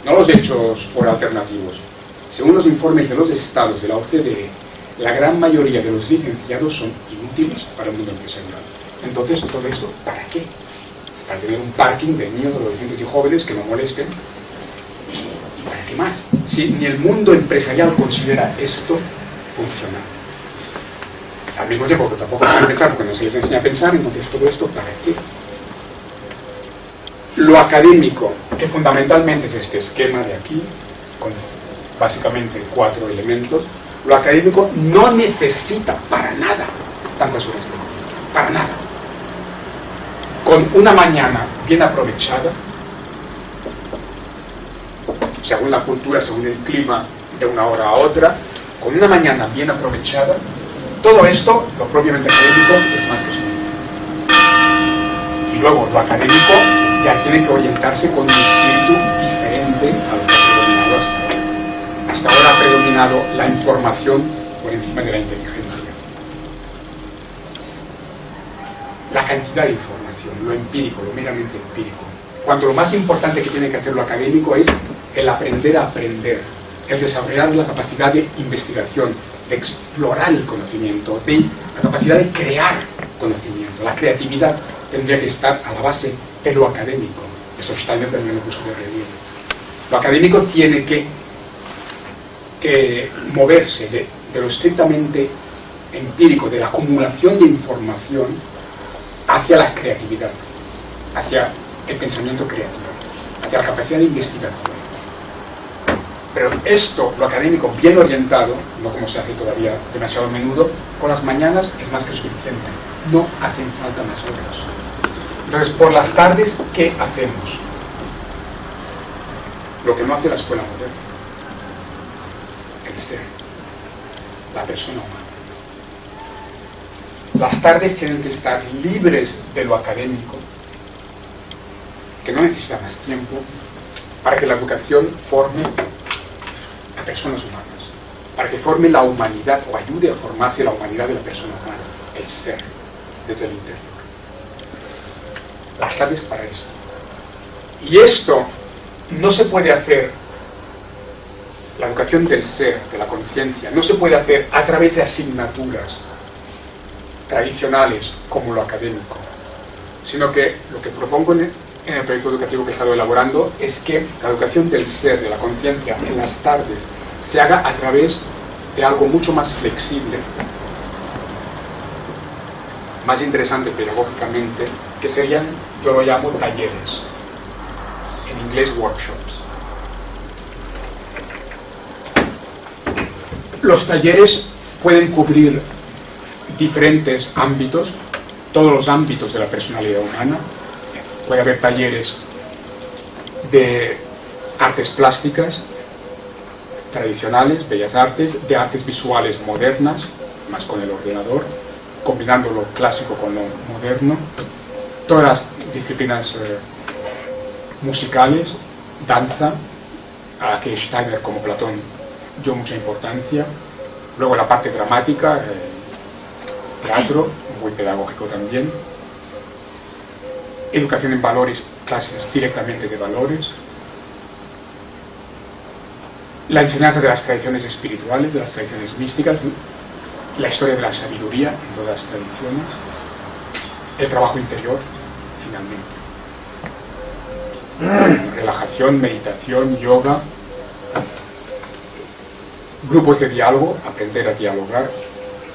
S1: no los hechos por alternativos, según los informes de los estados de la OCDE, la gran mayoría de los licenciados son inútiles para el mundo empresarial. Entonces, todo esto, ¿para qué? Para tener un parking de niños, adolescentes y jóvenes que no molesten. ¿Y para qué más? Si ni el mundo empresarial considera esto funcional. Al mismo tiempo que tampoco saben pensar porque no se les enseña a pensar, entonces todo esto ¿para qué? Lo académico, que fundamentalmente es este esquema de aquí, con básicamente 4 elementos, lo académico no necesita para nada tantas horas de tiempo, para nada. Con una mañana bien aprovechada, según la cultura, según el clima, de una hora a otra, con una mañana bien aprovechada, todo esto, lo propiamente académico, es más que suficiente. Y luego, lo académico ya tiene que orientarse con un espíritu diferente a lo que ha predominado hasta ahora. Hasta ahora ha predominado la información por encima de la inteligencia. La cantidad de información, lo empírico, lo meramente empírico. Cuando lo más importante que tiene que hacer lo académico es el aprender a aprender, el desarrollar la capacidad de investigación, de explorar el conocimiento, de la capacidad de crear conocimiento. La creatividad tendría que estar a la base de lo académico. Eso Steiner también lo puso de relieve. Lo académico tiene que moverse de lo estrictamente empírico, de la acumulación de información, hacia la creatividad, hacia el pensamiento creativo, hacia la capacidad de investigación. Pero esto, lo académico bien orientado, no como se hace todavía demasiado a menudo, con las mañanas es más que suficiente. No hacen falta más horas. Entonces, por las tardes, ¿qué hacemos? Lo que no hace la escuela moderna. El ser. La persona humana. Las tardes tienen que estar libres de lo académico, que no necesita más tiempo, para que la educación forme a personas humanas, para que forme la humanidad o ayude a formarse la humanidad de la persona humana, el ser, desde el interior. Las tardes para eso. Y esto no se puede hacer, la educación del ser, de la conciencia, no se puede hacer a través de asignaturas tradicionales como lo académico, sino que lo que propongo en el proyecto educativo que he estado elaborando es que la educación del ser, de la conciencia, en las tardes, se haga a través de algo mucho más flexible, más interesante pedagógicamente, que serían, yo lo llamo talleres, en inglés workshops. Los talleres pueden cubrir diferentes ámbitos, todos los ámbitos de la personalidad humana. Puede haber talleres de artes plásticas tradicionales, bellas artes, de artes visuales modernas, más con el ordenador, combinando lo clásico con lo moderno, todas las disciplinas musicales, danza, a la que Steiner como Platón dio mucha importancia, luego la parte dramática, teatro, muy pedagógico también, educación en valores, clases directamente de valores, la enseñanza de las tradiciones espirituales, de las tradiciones místicas, la historia de la sabiduría en todas las tradiciones, el trabajo interior, finalmente, relajación, meditación, yoga, grupos de diálogo, aprender a dialogar,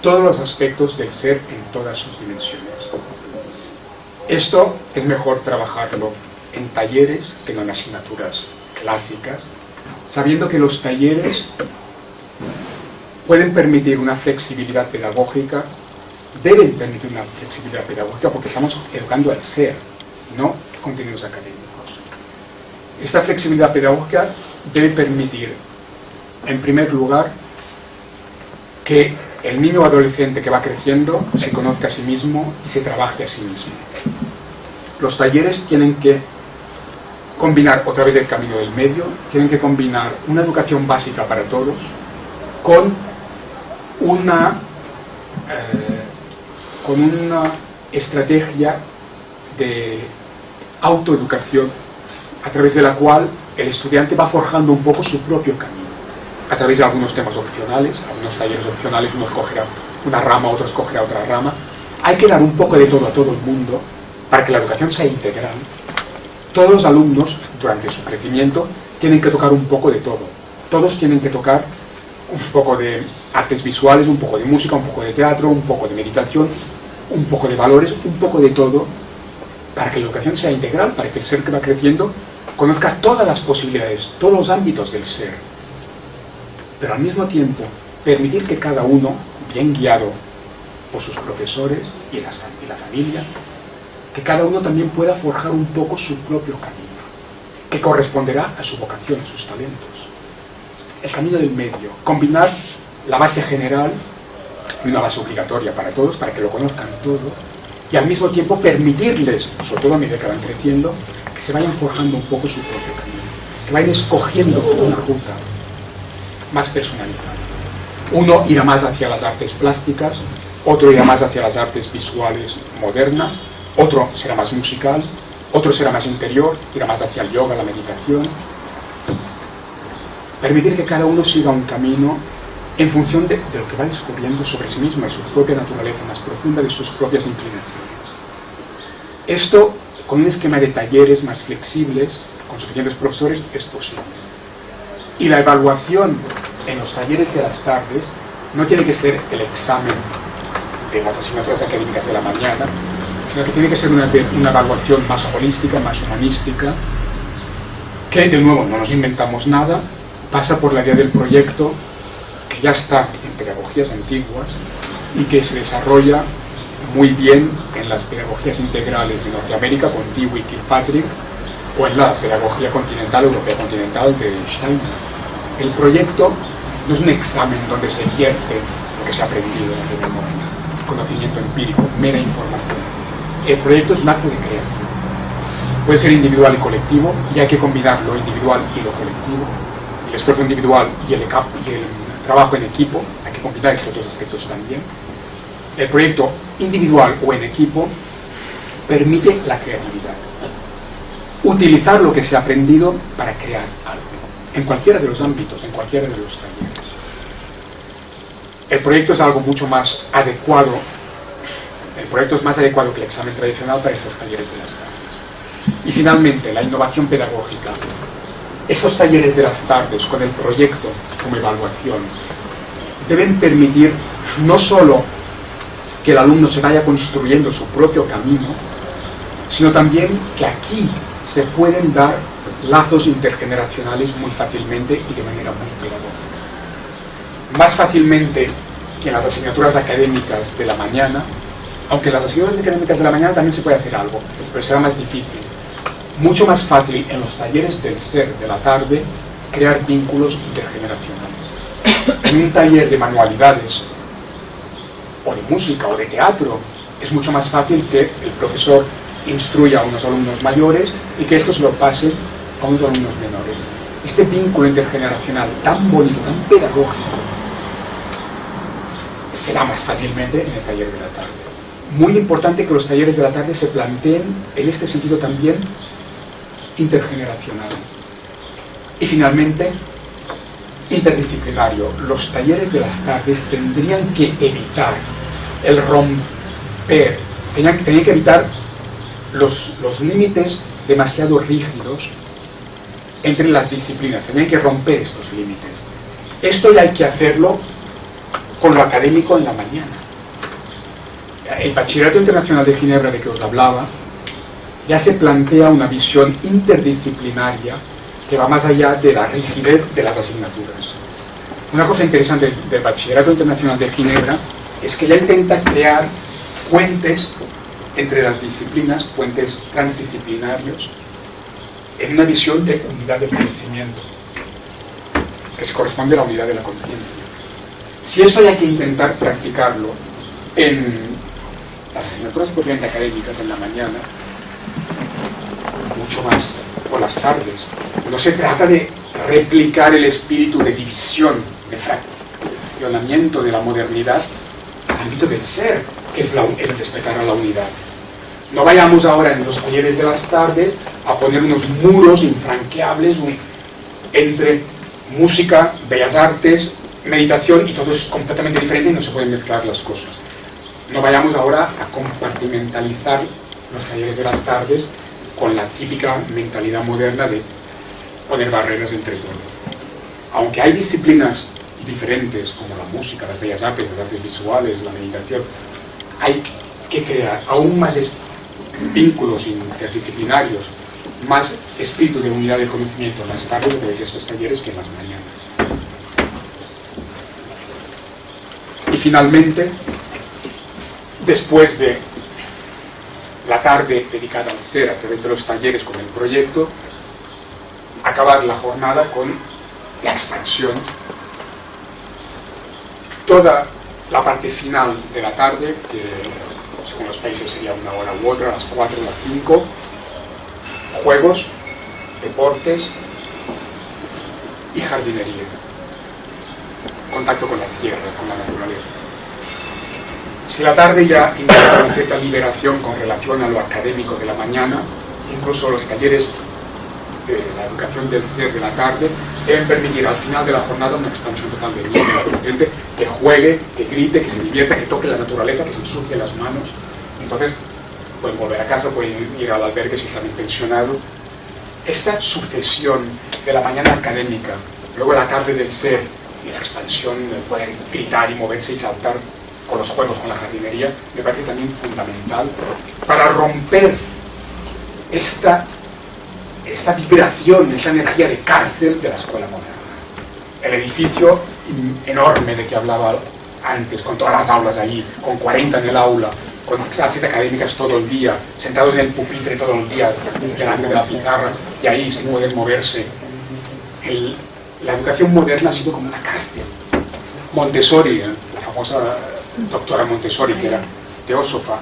S1: todos los aspectos del ser en todas sus dimensiones. Esto es mejor trabajarlo en talleres que no en asignaturas clásicas, sabiendo que los talleres pueden permitir una flexibilidad pedagógica, deben permitir una flexibilidad pedagógica porque estamos educando al ser, no contenidos académicos. Esta flexibilidad pedagógica debe permitir, en primer lugar, que el niño o adolescente que va creciendo se conozca a sí mismo y se trabaje a sí mismo. Los talleres tienen que combinar, otra vez el camino del medio, tienen que combinar una educación básica para todos con una estrategia de autoeducación a través de la cual el estudiante va forjando un poco su propio camino, a través de algunos temas opcionales, algunos talleres opcionales, unos cogerán una rama, otros cogerán otra rama. Hay que dar un poco de todo a todo el mundo para que la educación sea integral. Todos los alumnos, durante su crecimiento, tienen que tocar un poco de todo. Todos tienen que tocar un poco de artes visuales, un poco de música, un poco de teatro, un poco de meditación, un poco de valores, un poco de todo, para que la educación sea integral, para que el ser que va creciendo conozca todas las posibilidades, todos los ámbitos del ser. Pero al mismo tiempo, permitir que cada uno, bien guiado por sus profesores y la familia, que cada uno también pueda forjar un poco su propio camino, que corresponderá a su vocación, a sus talentos. El camino del medio, combinar la base general y una base obligatoria para todos, para que lo conozcan todo, y al mismo tiempo permitirles, sobre todo a medida que van creciendo, que se vayan forjando un poco su propio camino, que vayan escogiendo una ruta más personalizada. Uno irá más hacia las artes plásticas, otro irá más hacia las artes visuales modernas, otro será más musical, otro será más interior, irá más hacia el yoga, la meditación. Permitir que cada uno siga un camino en función de lo que va descubriendo sobre sí mismo, de su propia naturaleza más profunda, de sus propias inclinaciones. Esto, con un esquema de talleres más flexibles, con suficientes profesores, es posible. Y la evaluación en los talleres de las tardes no tiene que ser el examen de las asignaturas académicas de la mañana, sino que tiene que ser una evaluación más holística, más humanística, que de nuevo no nos inventamos nada, pasa por la vía del proyecto, que ya está en pedagogías antiguas y que se desarrolla muy bien en las pedagogías integrales de Norteamérica con Dewey y Kirkpatrick, o en la pedagogía continental, europea continental de Steiner. El proyecto no es un examen donde se vierte lo que se ha aprendido de memoria, conocimiento empírico, mera información. El proyecto es un acto de creación. Puede ser individual y colectivo, y hay que combinar lo individual y lo colectivo, el esfuerzo individual y el trabajo en equipo, hay que combinar estos dos aspectos también. El proyecto individual o en equipo permite la creatividad. Utilizar lo que se ha aprendido para crear algo, en cualquiera de los ámbitos, en cualquiera de los talleres. El proyecto es algo mucho más adecuado, el proyecto es más adecuado que el examen tradicional para estos talleres de las tardes. Y finalmente, la innovación pedagógica. Estos talleres de las tardes, con el proyecto como evaluación, deben permitir no solo que el alumno se vaya construyendo su propio camino, sino también que aquí se pueden dar lazos intergeneracionales muy fácilmente y de manera muy pedagógica. Más fácilmente que en las asignaturas académicas de la mañana, aunque en las asignaturas académicas de la mañana también se puede hacer algo, pero será más difícil. Mucho más fácil en los talleres del ser de la tarde crear vínculos intergeneracionales. En un taller de manualidades, o de música, o de teatro, es mucho más fácil que el profesor instruya a unos alumnos mayores y que estos lo pasen a unos alumnos menores. Este vínculo intergeneracional tan bonito, tan pedagógico, se da más fácilmente en el taller de la tarde. Muy importante que los talleres de la tarde se planteen en este sentido también intergeneracional. Y finalmente, interdisciplinario. Los talleres de las tardes tendrían que evitar el romper, tenían que evitar los límites demasiado rígidos entre las disciplinas, tenían que romper estos límites. Esto ya hay que hacerlo con lo académico en la mañana. El Bachillerato Internacional de Ginebra, de que os hablaba, ya se plantea una visión interdisciplinaria que va más allá de la rigidez de las asignaturas. Una cosa interesante del Bachillerato Internacional de Ginebra es que ya intenta crear puentes entre las disciplinas, puentes transdisciplinarios, en una visión de unidad del conocimiento, que se corresponde a la unidad de la conciencia. Si esto hay que intentar practicarlo en las asignaturas propiamente académicas en la mañana, mucho más por las tardes. No se trata de replicar el espíritu de división, de fraccionamiento de la modernidad al ámbito del ser, que es respetar a la unidad. No vayamos ahora en los talleres de las tardes a poner unos muros infranqueables entre música, bellas artes, meditación, y todo es completamente diferente y no se pueden mezclar las cosas. No vayamos ahora a compartimentalizar los talleres de las tardes con la típica mentalidad moderna de poner barreras entre todo. Aunque hay disciplinas diferentes como la música, las bellas artes, las artes visuales, la meditación, hay que crear aún más vínculos interdisciplinarios, más espíritu de unidad de conocimiento en las tardes de estos talleres que en las mañanas. Y finalmente, después de la tarde dedicada al ser a través de los talleres con el proyecto, acabar la jornada con la expansión. Toda la parte final de la tarde, que según los países sería una hora u otra, a las 4 o las 5, juegos, deportes y jardinería. Contacto con la tierra, con la naturaleza. Si la tarde ya indica una cierta liberación con relación a lo académico de la mañana, incluso los talleres de la educación del ser de la tarde deben permitir al final de la jornada una expansión total del niño, adolescente, que juegue, que grite, que se divierta, que toque la naturaleza, que se ensucie las manos. Entonces pueden volver a casa, pueden ir al albergue si están pensionados. Esta sucesión de la mañana académica, luego la tarde del ser y la expansión, pueden gritar y moverse y saltar con los juegos, con la jardinería, me parece también fundamental para romper esta vibración, esa energía de cárcel de la escuela moderna. el edificio enorme de que hablaba antes, con todas las aulas allí, con 40 en el aula, con clases académicas todo el día, sentados en el pupitre todo el día, delante de la pizarra, y ahí sin poder moverse. La educación moderna ha sido como una cárcel. Montessori, la famosa doctora Montessori, que era teósofa,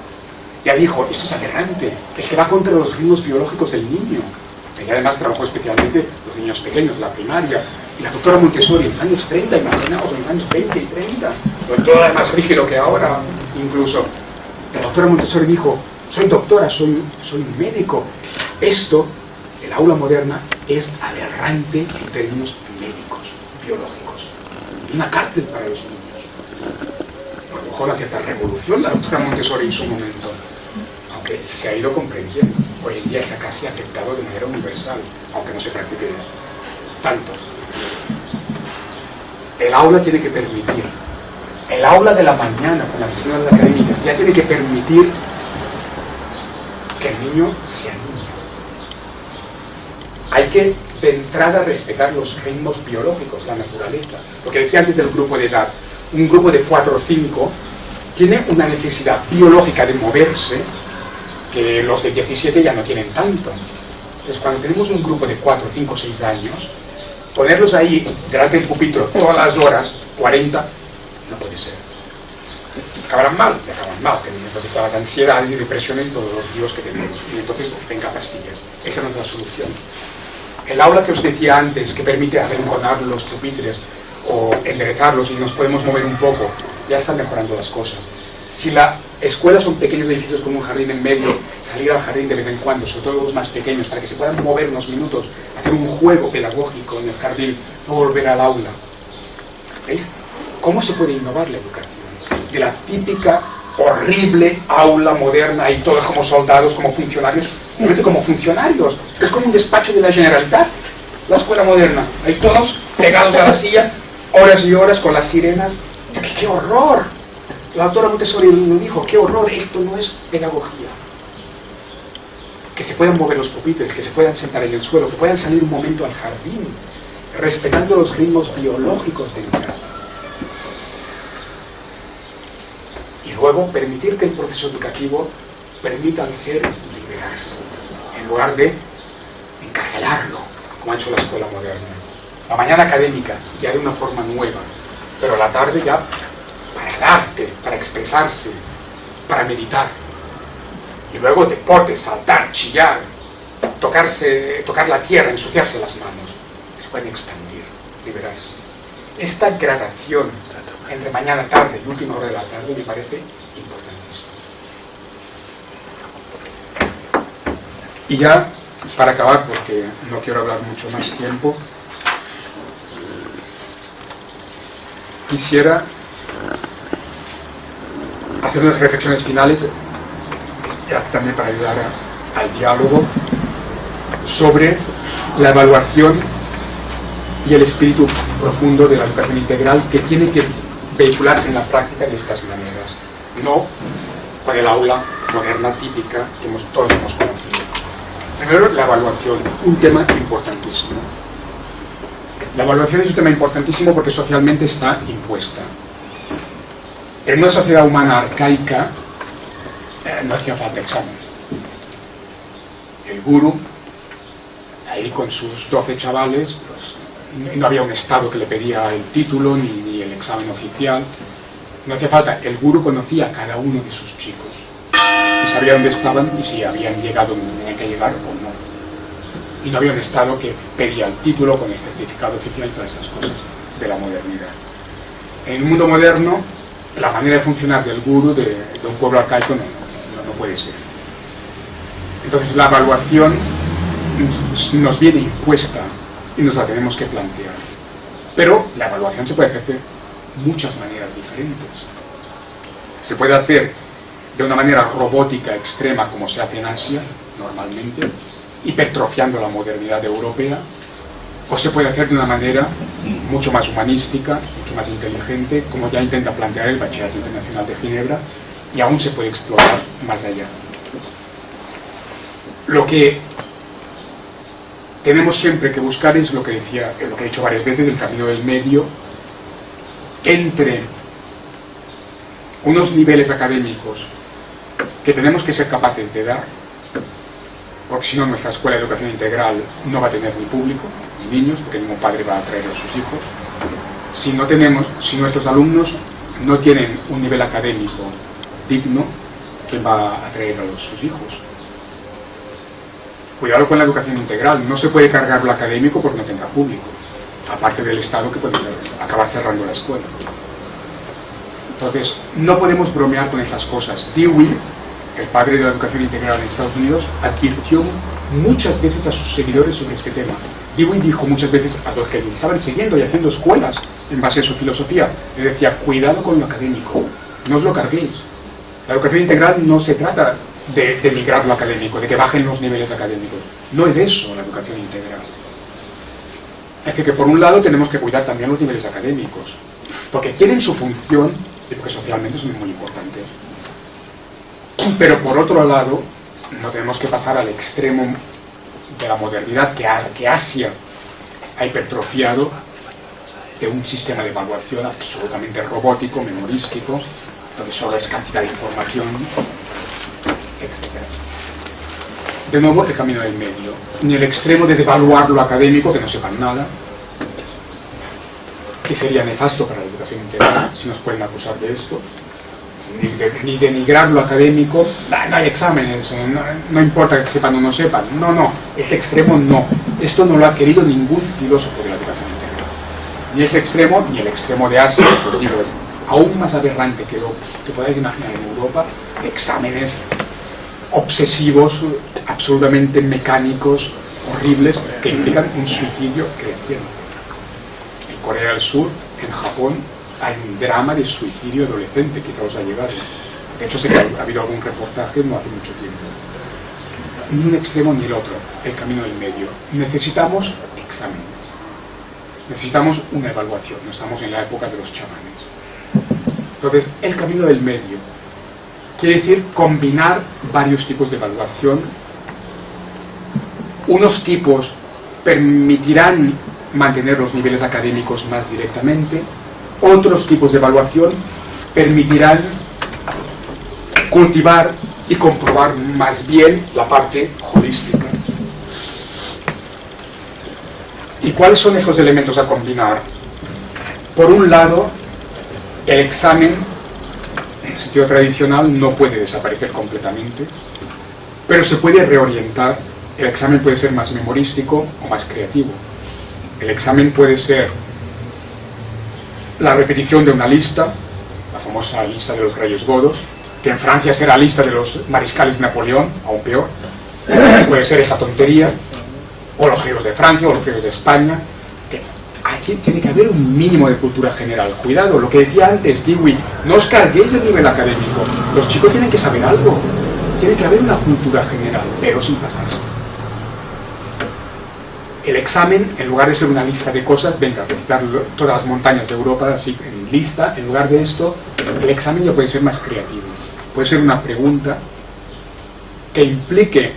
S1: ya dijo, esto es aberrante, es que va contra los ritmos biológicos del niño. Y además trabajó especialmente los niños pequeños, la primaria. Y la doctora Montessori en los años 30, imaginaos, en los años 20 y 30, con todo lo más rígido que ahora, incluso. La doctora Montessori dijo, soy doctora, soy médico. Esto, el aula moderna, es aberrante en términos médicos, biológicos. Una cárcel para los niños. Produjo una cierta revolución la doctora Montessori en su momento, aunque se ha ido comprendiendo. Hoy en día está casi aceptado de manera universal, aunque no se practique tanto. El aula tiene que permitir, el aula de la mañana con las sesiones académicas ya tiene que permitir que el niño sea niño. Hay que de entrada respetar los ritmos biológicos, la naturaleza. Lo que decía antes del grupo de edad, un grupo de 4 o 5 tiene una necesidad biológica de moverse que los de 17 ya no tienen tanto. Entonces, cuando tenemos un grupo de 4, 5, 6 años, ponerlos ahí delante del pupitre todas las horas, 40, no puede ser. Acabarán mal, teniendo todas las ansiedades y depresiones y todos los líos que tenemos. Y entonces, venga, pastillas. Esa no es la solución. El aula que os decía antes, que permite arrinconar los pupitres o enderezarlos y nos podemos mover un poco, ya están mejorando las cosas. Si la escuela son pequeños edificios con un jardín en medio, salir al jardín de vez en cuando, sobre todo los más pequeños, para que se puedan mover unos minutos, hacer un juego pedagógico en el jardín, no volver al aula. ¿Veis? ¿Cómo se puede innovar la educación? De la típica, horrible aula moderna, y todos como soldados, como funcionarios, realmente como funcionarios. Es como un despacho de la Generalitat, la escuela moderna. Hay todos pegados a la silla, horas y horas con las sirenas. ¡Qué horror! La doctora Montessori lo dijo, qué horror, esto no es pedagogía. Que se puedan mover los pupitres, que se puedan sentar en el suelo, que puedan salir un momento al jardín, respetando los ritmos biológicos del entrada. Y luego permitir que el proceso educativo permita al ser liberarse, en lugar de encarcelarlo, como ha hecho la escuela moderna. La mañana académica, ya de una forma nueva, pero la tarde ya para el arte, para expresarse, para meditar. Y luego deportes, saltar, chillar, tocar la tierra, ensuciarse las manos. Se pueden expandir, liberarse. Esta gradación entre mañana, tarde y última hora de la tarde me parece importantísimo. Y ya, para acabar, porque no quiero hablar mucho más tiempo, quisiera hacer unas reflexiones finales, ya también para ayudar al diálogo, sobre la evaluación y el espíritu profundo de la educación integral, que tiene que vehicularse en la práctica de estas maneras, no con el aula moderna típica que todos hemos conocido. Primero, la evaluación, un tema importantísimo. La evaluación es un tema importantísimo porque socialmente está impuesta. En una sociedad humana arcaica no hacía falta examen. El gurú, ahí con sus 12 chavales, pues, no había un estado que le pedía el título ni el examen oficial. No hacía falta. El gurú conocía a cada uno de sus chicos y sabía dónde estaban y si habían llegado donde tenían que llegar o no. Y no había un estado que pedía el título con el certificado oficial y todas esas cosas de la modernidad. En el mundo moderno, la manera de funcionar del gurú de un pueblo arcaico no puede ser. Entonces la evaluación nos viene impuesta y nos la tenemos que plantear. Pero la evaluación se puede hacer de muchas maneras diferentes. Se puede hacer de una manera robótica extrema, como se hace en Asia normalmente, hipertrofiando la modernidad europea, o se puede hacer de una manera mucho más humanística, mucho más inteligente, como ya intenta plantear el Bachillerato Internacional de Ginebra, y aún se puede explorar más allá. Lo que tenemos siempre que buscar es lo que decía, lo que he dicho varias veces, el camino del medio entre unos niveles académicos que tenemos que ser capaces de dar, porque si no nuestra escuela de educación integral no va a tener ni público, ni niños, porque ningún padre va a traer a sus hijos. Si nuestros alumnos no tienen un nivel académico digno, ¿quién va a atraer a sus hijos? Cuidado con la educación integral, no se puede cargar lo académico porque no tendrá público, aparte del Estado que puede acabar cerrando la escuela. Entonces, no podemos bromear con esas cosas. Dewey, el padre de la educación integral en Estados Unidos, advirtió muchas veces a sus seguidores sobre este tema. Dewey dijo muchas veces a los que le estaban siguiendo y haciendo escuelas en base a su filosofía, le decía, cuidado con lo académico, no os lo carguéis. La educación integral no se trata de denigrar lo académico, de que bajen los niveles académicos. No es eso la educación integral. Es que por un lado tenemos que cuidar también los niveles académicos, porque tienen su función y porque socialmente son muy importantes. Pero por otro lado, no tenemos que pasar al extremo de la modernidad que Asia ha hipertrofiado, de un sistema de evaluación absolutamente robótico, memorístico, donde solo es cantidad de información, etc. De nuevo, el camino del medio. Ni el extremo de devaluar lo académico, que no sepan nada, que sería nefasto para la educación integral, si nos pueden acusar de esto, ni denigrar lo académico, no hay exámenes, no importa que sepan o no sepan. No, este extremo no. Esto no lo ha querido ningún filósofo de la educación integral. Ni ese extremo, ni el extremo de Asia, pues digo, es aún más aberrante que lo que podáis imaginar en Europa, exámenes obsesivos, absolutamente mecánicos, horribles, que implican un suicidio creciente. En Corea del Sur, en Japón, hay un drama de suicidio adolescente que os ha llegado. De hecho, sé que ha habido algún reportaje no hace mucho tiempo. Ni un extremo ni el otro, el camino del medio. Necesitamos exámenes. Necesitamos una evaluación. No estamos en la época de los chamanes. Entonces, el camino del medio quiere decir combinar varios tipos de evaluación. Unos tipos permitirán mantener los niveles académicos más directamente. Otros tipos de evaluación permitirán cultivar y comprobar más bien la parte holística. ¿Y cuáles son esos elementos a combinar? Por un lado, el examen, en el sentido tradicional, no puede desaparecer completamente, pero se puede reorientar. El examen puede ser más memorístico o más creativo. El examen puede ser la repetición de una lista, la famosa lista de los reyes godos, que en Francia será la lista de los mariscales de Napoleón, aún peor. Puede ser esa tontería, o los griegos de Francia, o los griegos de España. Que aquí tiene que haber un mínimo de cultura general. Cuidado, lo que decía antes Dewey, no os carguéis el nivel académico. Los chicos tienen que saber algo. Tiene que haber una cultura general, pero sin pasarse. El examen, en lugar de ser una lista de cosas, venga, recitar todas las montañas de Europa así en lista, en lugar de esto, el examen ya puede ser más creativo. Puede ser una pregunta que implique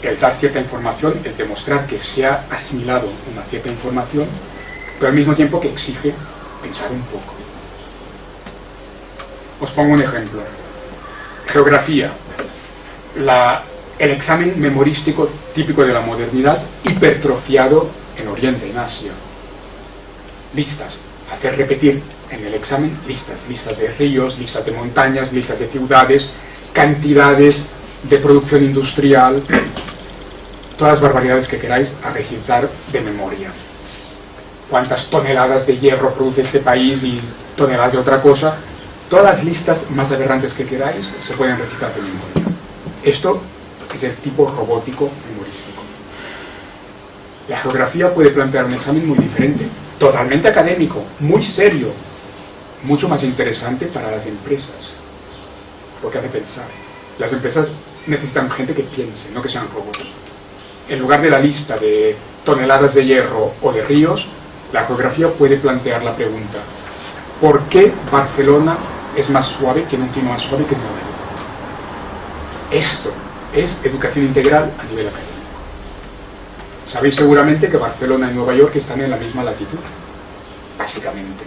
S1: el dar cierta información, el demostrar que se ha asimilado una cierta información, pero al mismo tiempo que exige pensar un poco. Os pongo un ejemplo. Geografía. El examen memorístico típico de la modernidad, hipertrofiado en Oriente, en Asia. Listas. Hacer repetir en el examen listas de ríos, listas de montañas, listas de ciudades, cantidades de producción industrial, todas las barbaridades que queráis a recitar de memoria. Cuántas toneladas de hierro produce este país y toneladas de otra cosa. Todas las listas más aberrantes que queráis se pueden recitar de memoria. Esto es el tipo robótico memorístico. La geografía puede plantear un examen muy diferente, totalmente académico, muy serio, mucho más interesante para las empresas, porque hace pensar. Las empresas necesitan gente que piense, no que sean robots. En lugar de la lista de toneladas de hierro o de ríos, la geografía puede plantear la pregunta: ¿por qué Barcelona es más suave, tiene un clima más suave que Nueva York? Esto es educación integral a nivel académico. Sabéis seguramente que Barcelona y Nueva York están en la misma latitud, básicamente.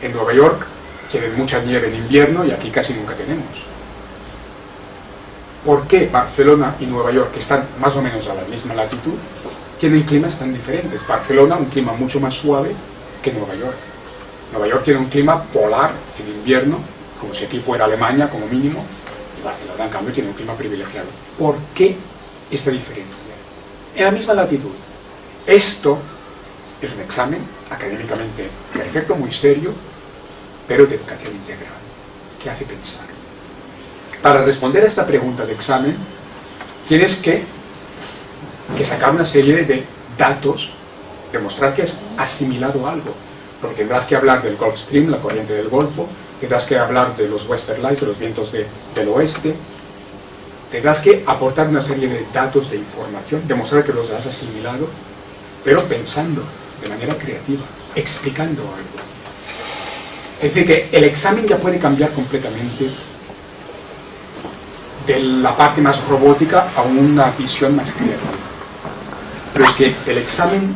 S1: En Nueva York tienen mucha nieve en invierno y aquí casi nunca tenemos. ¿Por qué Barcelona y Nueva York, que están más o menos a la misma latitud, tienen climas tan diferentes? Barcelona, un clima mucho más suave que Nueva York. Nueva York tiene un clima polar en invierno, como si aquí fuera Alemania como mínimo, y Barcelona, en cambio, tiene un clima privilegiado. ¿Por qué esta diferencia? En la misma latitud. Esto es un examen académicamente perfecto, muy serio, pero de educación integral, que hace pensar. Para responder a esta pregunta de examen, tienes que sacar una serie de datos, demostrar que has asimilado algo, porque tendrás que hablar del Gulf Stream, la corriente del Golfo, tendrás que hablar de los Western Lights, de los vientos del oeste, tendrás que aportar una serie de datos, de información, demostrar que los has asimilado, pero pensando de manera creativa, explicando algo. Es decir, que el examen ya puede cambiar completamente de la parte más robótica a una visión más creativa. Pero es que el examen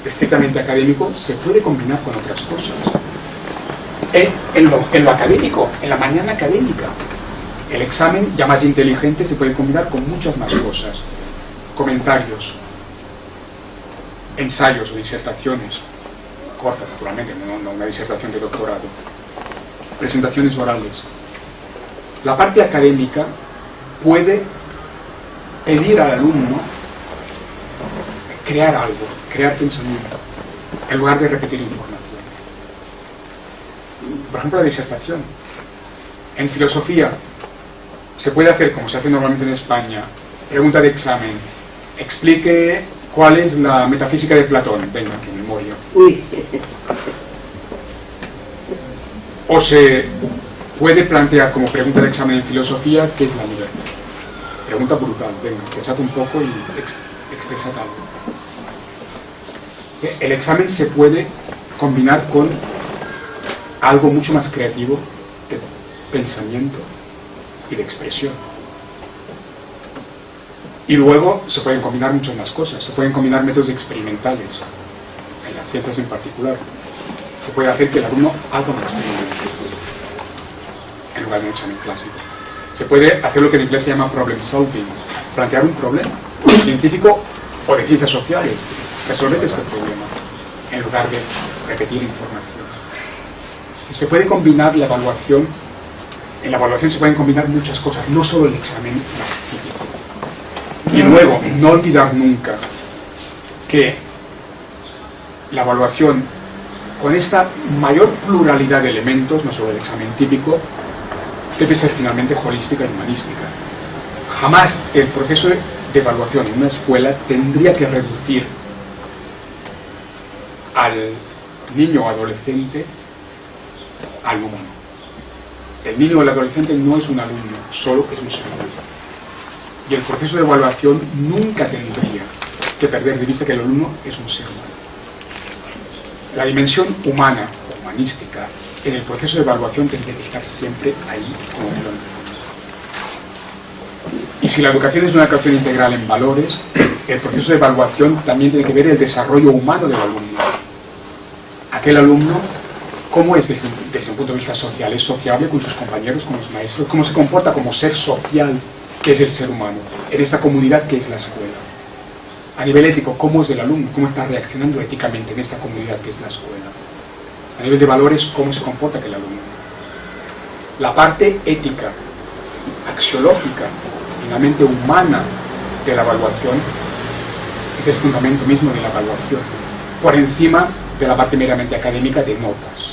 S1: estrictamente académico se puede combinar con otras cosas. En lo académico, en la mañana académica, el examen ya más inteligente se puede combinar con muchas más cosas. Comentarios, ensayos o disertaciones, cortas naturalmente, no una disertación de doctorado, presentaciones orales. La parte académica puede pedir al alumno crear algo, crear pensamiento, en lugar de repetir información. Por ejemplo, la disertación. En filosofía se puede hacer, como se hace normalmente en España, pregunta de examen, explique cuál es la metafísica de Platón, venga, que memoria.
S2: Uy.
S1: O se puede plantear como pregunta de examen en filosofía qué es la libertad. Pregunta brutal, venga, pensad un poco y expresad algo. El examen se puede combinar con algo mucho más creativo de pensamiento y de expresión. Y luego se pueden combinar muchas más cosas. Se pueden combinar métodos experimentales, en las ciencias en particular. Se puede hacer que el alumno haga un experimento en lugar de un examen clásico. Se puede hacer lo que en inglés se llama problem solving, plantear un problema científico o de ciencias sociales. Resolver este problema en lugar de repetir información. Y se puede combinar la evaluación. En la evaluación se pueden combinar muchas cosas, no solo el examen más típico. Y luego, no olvidar nunca que la evaluación, con esta mayor pluralidad de elementos, no solo el examen típico, debe ser finalmente holística y humanística. Jamás el proceso de evaluación en una escuela tendría que reducir al niño o adolescente al humano. El niño o el adolescente no es un alumno, solo es un ser humano. Y el proceso de evaluación nunca tendría que perder de vista que el alumno es un ser humano. La dimensión humana o humanística en el proceso de evaluación tendría que estar siempre ahí como telón. Y si la educación es una educación integral en valores, el proceso de evaluación también tiene que ver el desarrollo humano del alumno. Aquel alumno, ¿cómo es desde un punto de vista social? ¿Es sociable con sus compañeros, con los maestros? ¿Cómo se comporta como ser social, que es el ser humano, en esta comunidad que es la escuela? A nivel ético, ¿cómo es el alumno? ¿Cómo está reaccionando éticamente en esta comunidad que es la escuela? A nivel de valores, ¿cómo se comporta aquel alumno? La parte ética, axiológica, finalmente humana de la evaluación es el fundamento mismo de la evaluación, por encima de la parte meramente académica de notas.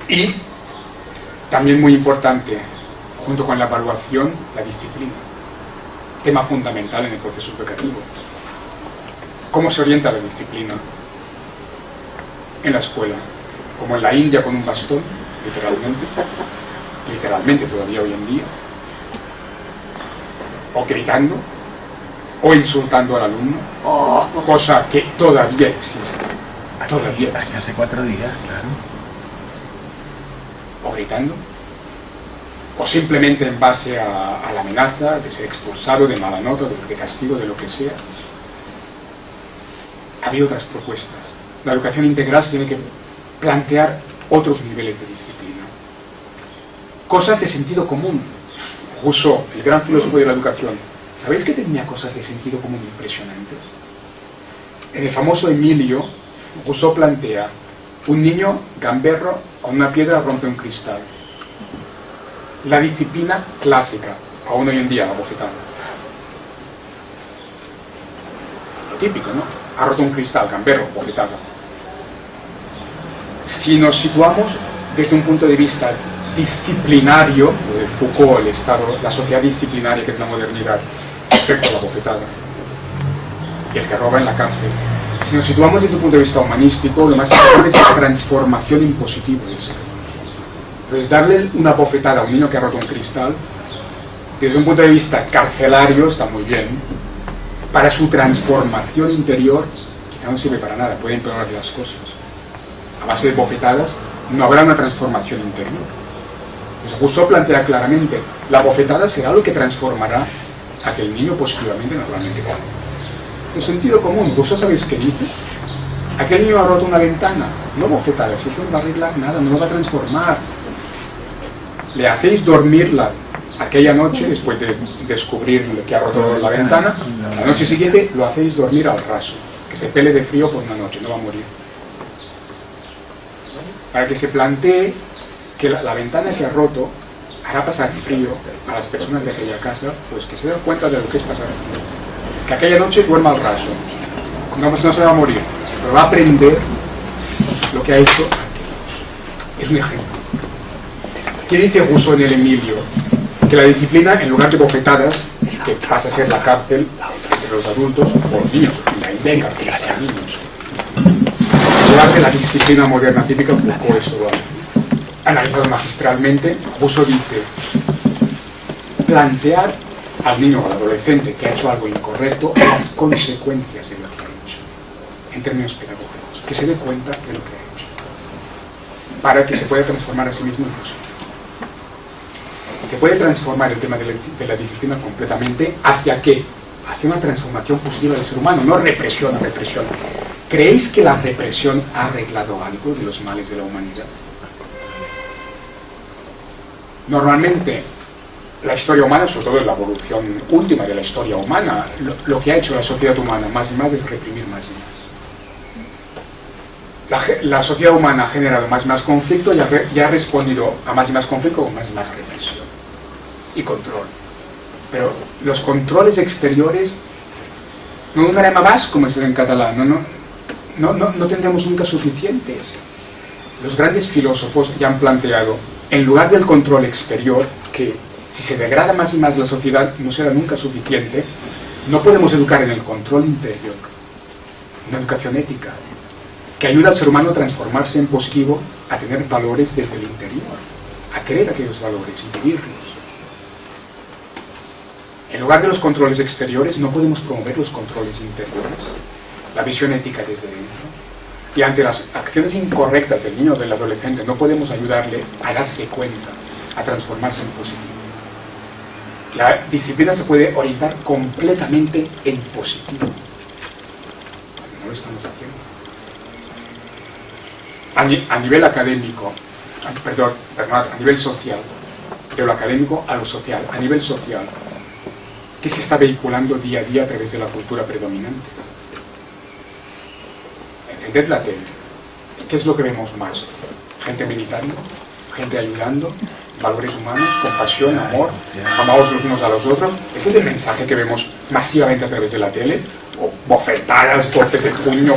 S1: Y también muy importante, junto con la evaluación, la disciplina, tema fundamental en el proceso educativo. ¿Cómo se orienta la disciplina en la escuela? Como en la India con un bastón, literalmente todavía hoy en día, o gritando, o insultando al alumno, cosa que todavía existe. Todavía existe.
S3: Hace 4 días, claro.
S1: O gritando. o simplemente en base a la amenaza de ser expulsado, de mala nota, de castigo, de lo que sea. Ha habido otras propuestas. La educación integral se tiene que plantear otros niveles de disciplina. Cosas de sentido común. Rousseau, el gran filósofo de la educación, ¿sabéis que tenía cosas de sentido común impresionantes? En el famoso Emilio, Rousseau plantea: un niño gamberro con una piedra rompe un cristal. La disciplina clásica, aún hoy en día, la bofetada. Lo típico, ¿no? Ha roto un cristal, gamberro, bofetada. Si nos situamos desde un punto de vista disciplinario, de Foucault, el Estado, la sociedad disciplinaria que es la modernidad, respecto a la bofetada, y el que roba en la cárcel. Si nos situamos desde un punto de vista humanístico, lo más importante es la transformación impositiva del ser. Entonces, darle una bofetada a un niño que ha roto un cristal, desde un punto de vista carcelario, está muy bien. Para su transformación interior, quizá no sirve para nada, puede empeorar las cosas. A base de bofetadas, no habrá una transformación interior. Entonces, Rousseau plantea claramente: la bofetada será lo que transformará a aquel niño positivamente, naturalmente. En sentido común, ¿vosotros sabéis qué dice? Aquel niño ha roto una ventana, no bofetadas, eso no va a arreglar nada, no lo va a transformar. Le hacéis dormirla aquella noche, después de descubrir que ha roto la ventana, la noche siguiente lo hacéis dormir al raso, que se pele de frío por una noche, no va a morir. Para que se plantee que la ventana que ha roto hará pasar frío a las personas de aquella casa, pues que se den cuenta de lo que es pasar frío. Que aquella noche duerma al raso. No se va a morir, pero va a aprender lo que ha hecho. Es un ejemplo. ¿Qué dice Rousseau en el Emilio? Que la disciplina, en lugar de bofetadas, que pasa a ser la cárcel entre los adultos por niños, la indega para niños. En lugar de la disciplina moderna típica, Foucault eso lo ha analizado magistralmente. Rousseau dice: plantear al niño o al adolescente que ha hecho algo incorrecto las consecuencias de lo que ha hecho, en términos pedagógicos, que se dé cuenta de lo que ha hecho, para que se pueda transformar a sí mismo en positivo. Se puede transformar el tema de la disciplina completamente. ¿Hacia qué? Hacia una transformación positiva del ser humano, no represión a represión. ¿Creéis que la represión ha arreglado algo de los males de la humanidad? Normalmente, la historia humana, sobre todo es la evolución última de la historia humana, lo que ha hecho la sociedad humana más y más es reprimir más y más. La sociedad humana ha generado más y más conflicto y ha respondido a más y más conflicto con más y más represión y control. Pero los controles exteriores no nos harán más, como se dice en catalán, no tendremos nunca suficientes. Los grandes filósofos ya han planteado, en lugar del control exterior, que si se degrada más y más la sociedad no será nunca suficiente, no podemos educar en el control interior, una educación ética, que ayuda al ser humano a transformarse en positivo, a tener valores desde el interior, a creer aquellos valores y vivirlos. En lugar de los controles exteriores, no podemos promover los controles interiores, la visión ética desde dentro. Y ante las acciones incorrectas del niño o del adolescente, no podemos ayudarle a darse cuenta, a transformarse en positivo. La disciplina se puede orientar completamente en positivo. No lo estamos haciendo. A nivel académico, a nivel social, de lo académico a lo social, a nivel social, ¿qué se está vehiculando día a día a través de la cultura predominante? Entended la tele. ¿Qué es lo que vemos más? Gente militando, gente ayudando, valores humanos, compasión, amor, amados los unos a los otros. Ese es el mensaje que vemos masivamente a través de la tele. O bofetadas, golpes de puño,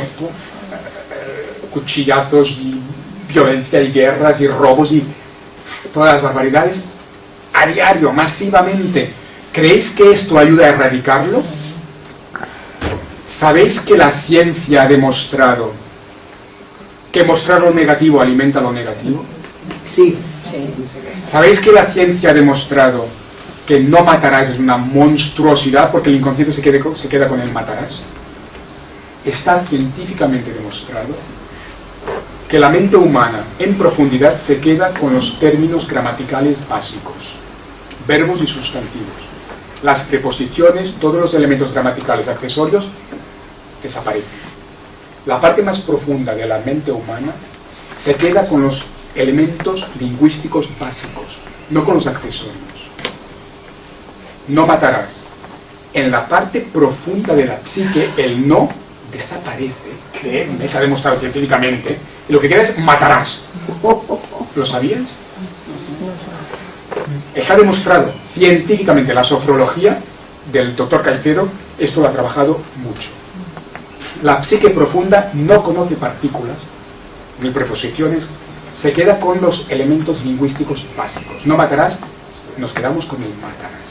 S1: cuchillazos y violencia y guerras y robos y todas las barbaridades a diario, masivamente. ¿Creéis que esto ayuda a erradicarlo? ¿Sabéis que la ciencia ha demostrado que mostrar lo negativo alimenta lo negativo?
S2: Sí.
S1: ¿Sabéis que la ciencia ha demostrado que no matarás es una monstruosidad porque el inconsciente se queda con el matarás? Está científicamente demostrado que la mente humana en profundidad se queda con los términos gramaticales básicos. verbos y sustantivos. Las preposiciones, todos los elementos gramaticales accesorios desaparecen. La parte más profunda de la mente humana se queda con los elementos lingüísticos básicos, no con los accesorios. No matarás. En la parte profunda de la psique, el no desaparece, créeme, se ha demostrado científicamente, y lo que queda es matarás. ¿Lo sabías? Está demostrado científicamente. La sofrología del doctor Caicedo esto lo ha trabajado mucho. La psique profunda no conoce partículas ni preposiciones, se queda con los elementos lingüísticos básicos. No matarás, nos quedamos con el matarás.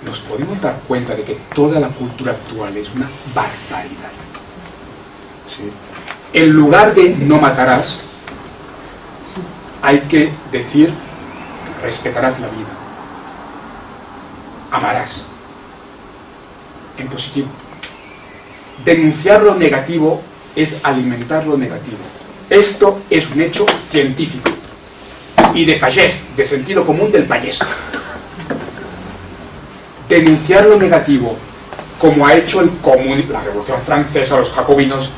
S1: Nos podemos dar cuenta de que toda la cultura actual es una barbaridad. ¿Sí? En lugar de no matarás, hay que decir respetarás la vida, amarás, en positivo. Denunciar lo negativo es alimentar lo negativo. Esto es un hecho científico y de payés, de sentido común del payés. Denunciar lo negativo, como ha hecho la Revolución Francesa, los jacobinos,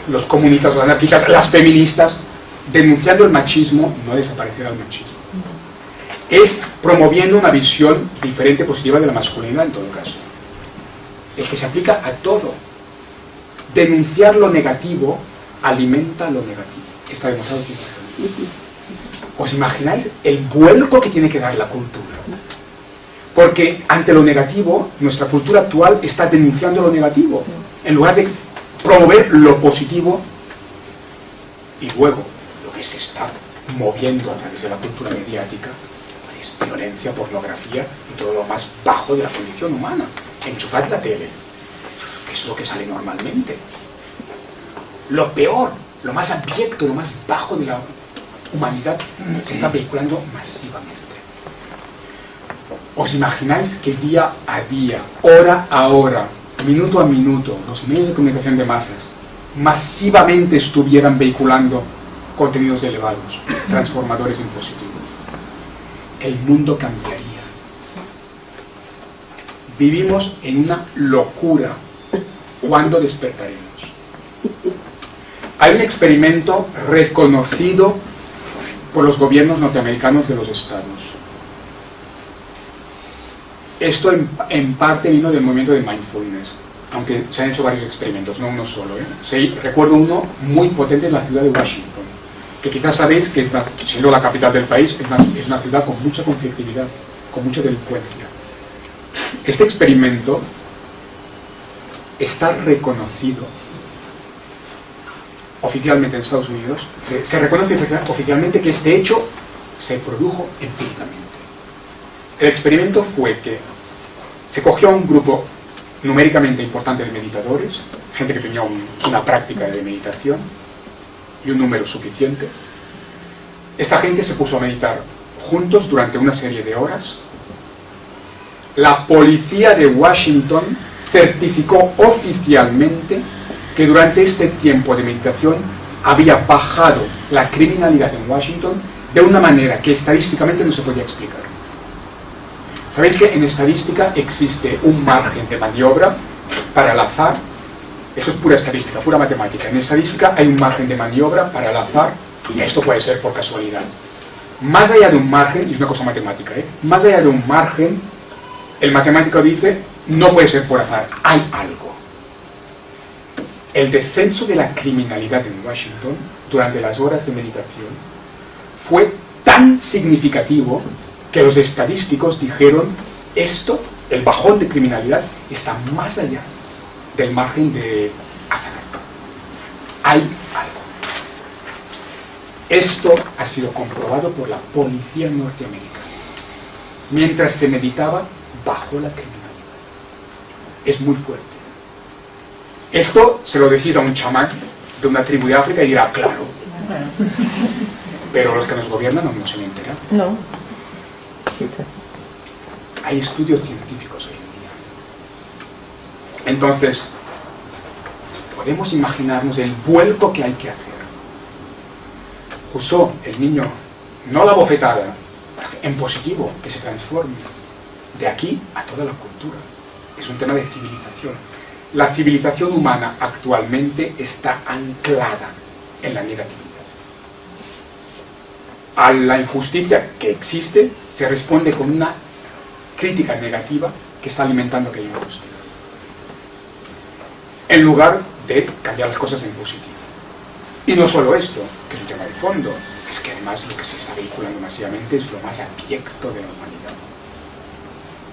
S1: los comunistas, los anarquistas, las feministas, denunciando el machismo, no desaparecerá el machismo. Es promoviendo una visión diferente, positiva de la masculinidad en todo caso. Es que se aplica a todo. Denunciar lo negativo alimenta lo negativo. Está demostrado científicamente. ¿Os imagináis el vuelco que tiene que dar la cultura? Porque ante lo negativo, nuestra cultura actual está denunciando lo negativo, en lugar de promover lo positivo. Y luego, lo que se está moviendo a través de la cultura mediática es violencia, pornografía y todo lo más bajo de la condición humana. Enchufad la tele, que es lo que sale normalmente. Lo peor, lo más abyecto, lo más bajo de la humanidad se está vehiculando masivamente. ¿Os imagináis que día a día, hora a hora, minuto a minuto, los medios de comunicación de masas masivamente estuvieran vehiculando contenidos elevados, transformadores en positivo? El mundo cambiaría. Vivimos en una locura. ¿Cuándo despertaremos? Hay un experimento reconocido por los gobiernos norteamericanos de los estados. Esto en parte vino del movimiento de mindfulness, aunque se han hecho varios experimentos, no uno solo. Sí, recuerdo uno muy potente en la ciudad de Washington, que quizás sabéis que, siendo la capital del país, es una ciudad con mucha conflictividad, con mucha delincuencia. Este experimento está reconocido oficialmente en Estados Unidos, se reconoce oficialmente que este hecho se produjo empíricamente. El experimento fue que se cogió a un grupo numéricamente importante de meditadores, gente que tenía una práctica de meditación y un número suficiente. Esta gente se puso a meditar juntos durante una serie de horas. La policía de Washington certificó oficialmente que durante este tiempo de meditación había bajado la criminalidad en Washington de una manera que estadísticamente no se podía explicar. ¿Sabéis que en estadística existe un margen de maniobra para el azar? Eso es pura estadística, pura matemática. En estadística hay un margen de maniobra para el azar, y esto puede ser por casualidad. Más allá de un margen, y es una cosa matemática, más allá de un margen, el matemático dice, no puede ser por azar, hay algo. El descenso de la criminalidad en Washington durante las horas de meditación fue tan significativo que los estadísticos dijeron, esto, el bajón de criminalidad, está más allá del margen de azar. Hay algo. Esto ha sido comprobado por la policía norteamericana. Mientras se meditaba, bajó la criminalidad. Es muy fuerte. Esto se lo decís a un chamán de una tribu de África y dirá, claro. Pero los que nos gobiernan no se han enterado.
S2: No.
S1: Hay estudios científicos hoy en día. Entonces, podemos imaginarnos el vuelco que hay que hacer. Usó el niño, no la bofetada, en positivo, que se transforme. De aquí a toda la cultura. Es un tema de civilización. La civilización humana actualmente está anclada en la negatividad. A la injusticia que existe se responde con una crítica negativa que está alimentando aquella injusticia, en lugar de cambiar las cosas en positivo. Y no solo esto, que es un tema de fondo, es que además lo que se está vehiculando masivamente es lo más abyecto de la humanidad.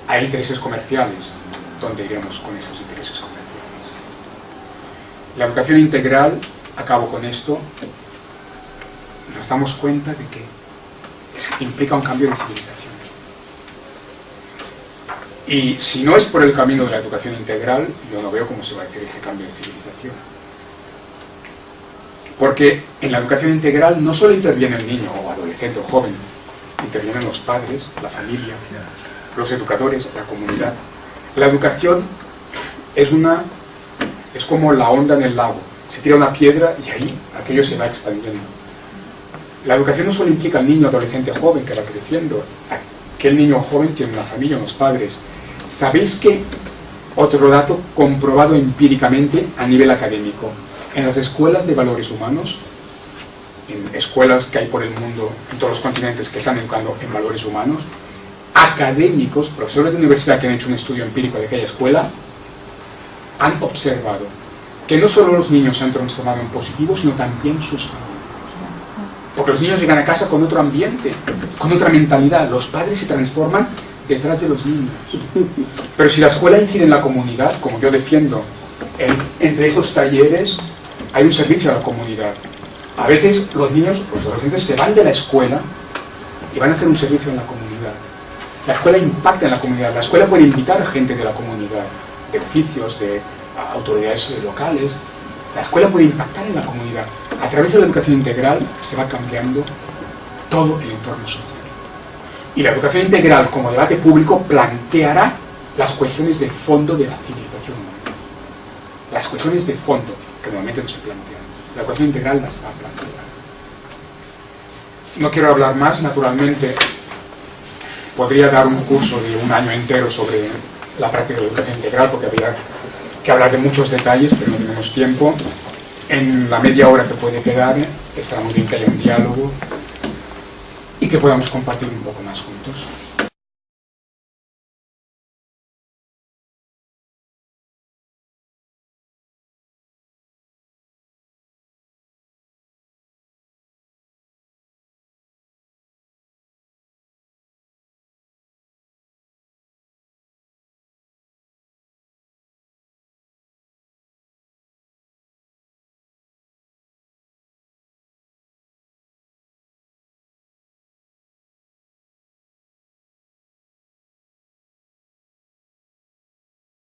S1: Hay intereses comerciales. ¿Dónde iremos con esos intereses comerciales? La educación integral, acabo con esto, nos damos cuenta de que implica un cambio de civilización. Y si no es por el camino de la educación integral, yo no veo cómo se va a hacer ese cambio de civilización. Porque en la educación integral no solo interviene el niño o adolescente o joven, intervienen los padres, la familia, los educadores, la comunidad. La educación es como la onda en el lago. Se tira una piedra y ahí aquello se va expandiendo. La educación no solo implica al niño, adolescente, joven que va creciendo. Aquel niño joven tiene una familia, unos padres. ¿Sabéis qué? Otro dato comprobado empíricamente a nivel académico. En las escuelas de valores humanos, en escuelas que hay por el mundo, en todos los continentes que están educando en valores humanos, académicos, profesores de universidad que han hecho un estudio empírico de aquella escuela, han observado que no solo los niños se han transformado en positivos, sino también sus familias. Porque los niños llegan a casa con otro ambiente, con otra mentalidad. Los padres se transforman detrás de los niños. Pero si la escuela incide en la comunidad, como yo defiendo, entre esos talleres hay un servicio a la comunidad. A veces los niños, los adolescentes, se van de la escuela y van a hacer un servicio en la comunidad. La escuela impacta en la comunidad. La escuela puede invitar a gente de la comunidad, de oficios, de autoridades locales. La escuela puede impactar en la comunidad. A través de la educación integral se va cambiando todo el entorno social. Y la educación integral como debate público planteará las cuestiones de fondo de la civilización humana. Las cuestiones de fondo que normalmente no se plantean. La educación integral las va a plantear. No quiero hablar más, naturalmente. Podría dar un curso de un año entero sobre la práctica de la educación integral, porque habría que hablar de muchos detalles, pero no tenemos tiempo. En la media hora que puede quedar, estará muy bien que haya un diálogo y que podamos compartir un poco más juntos.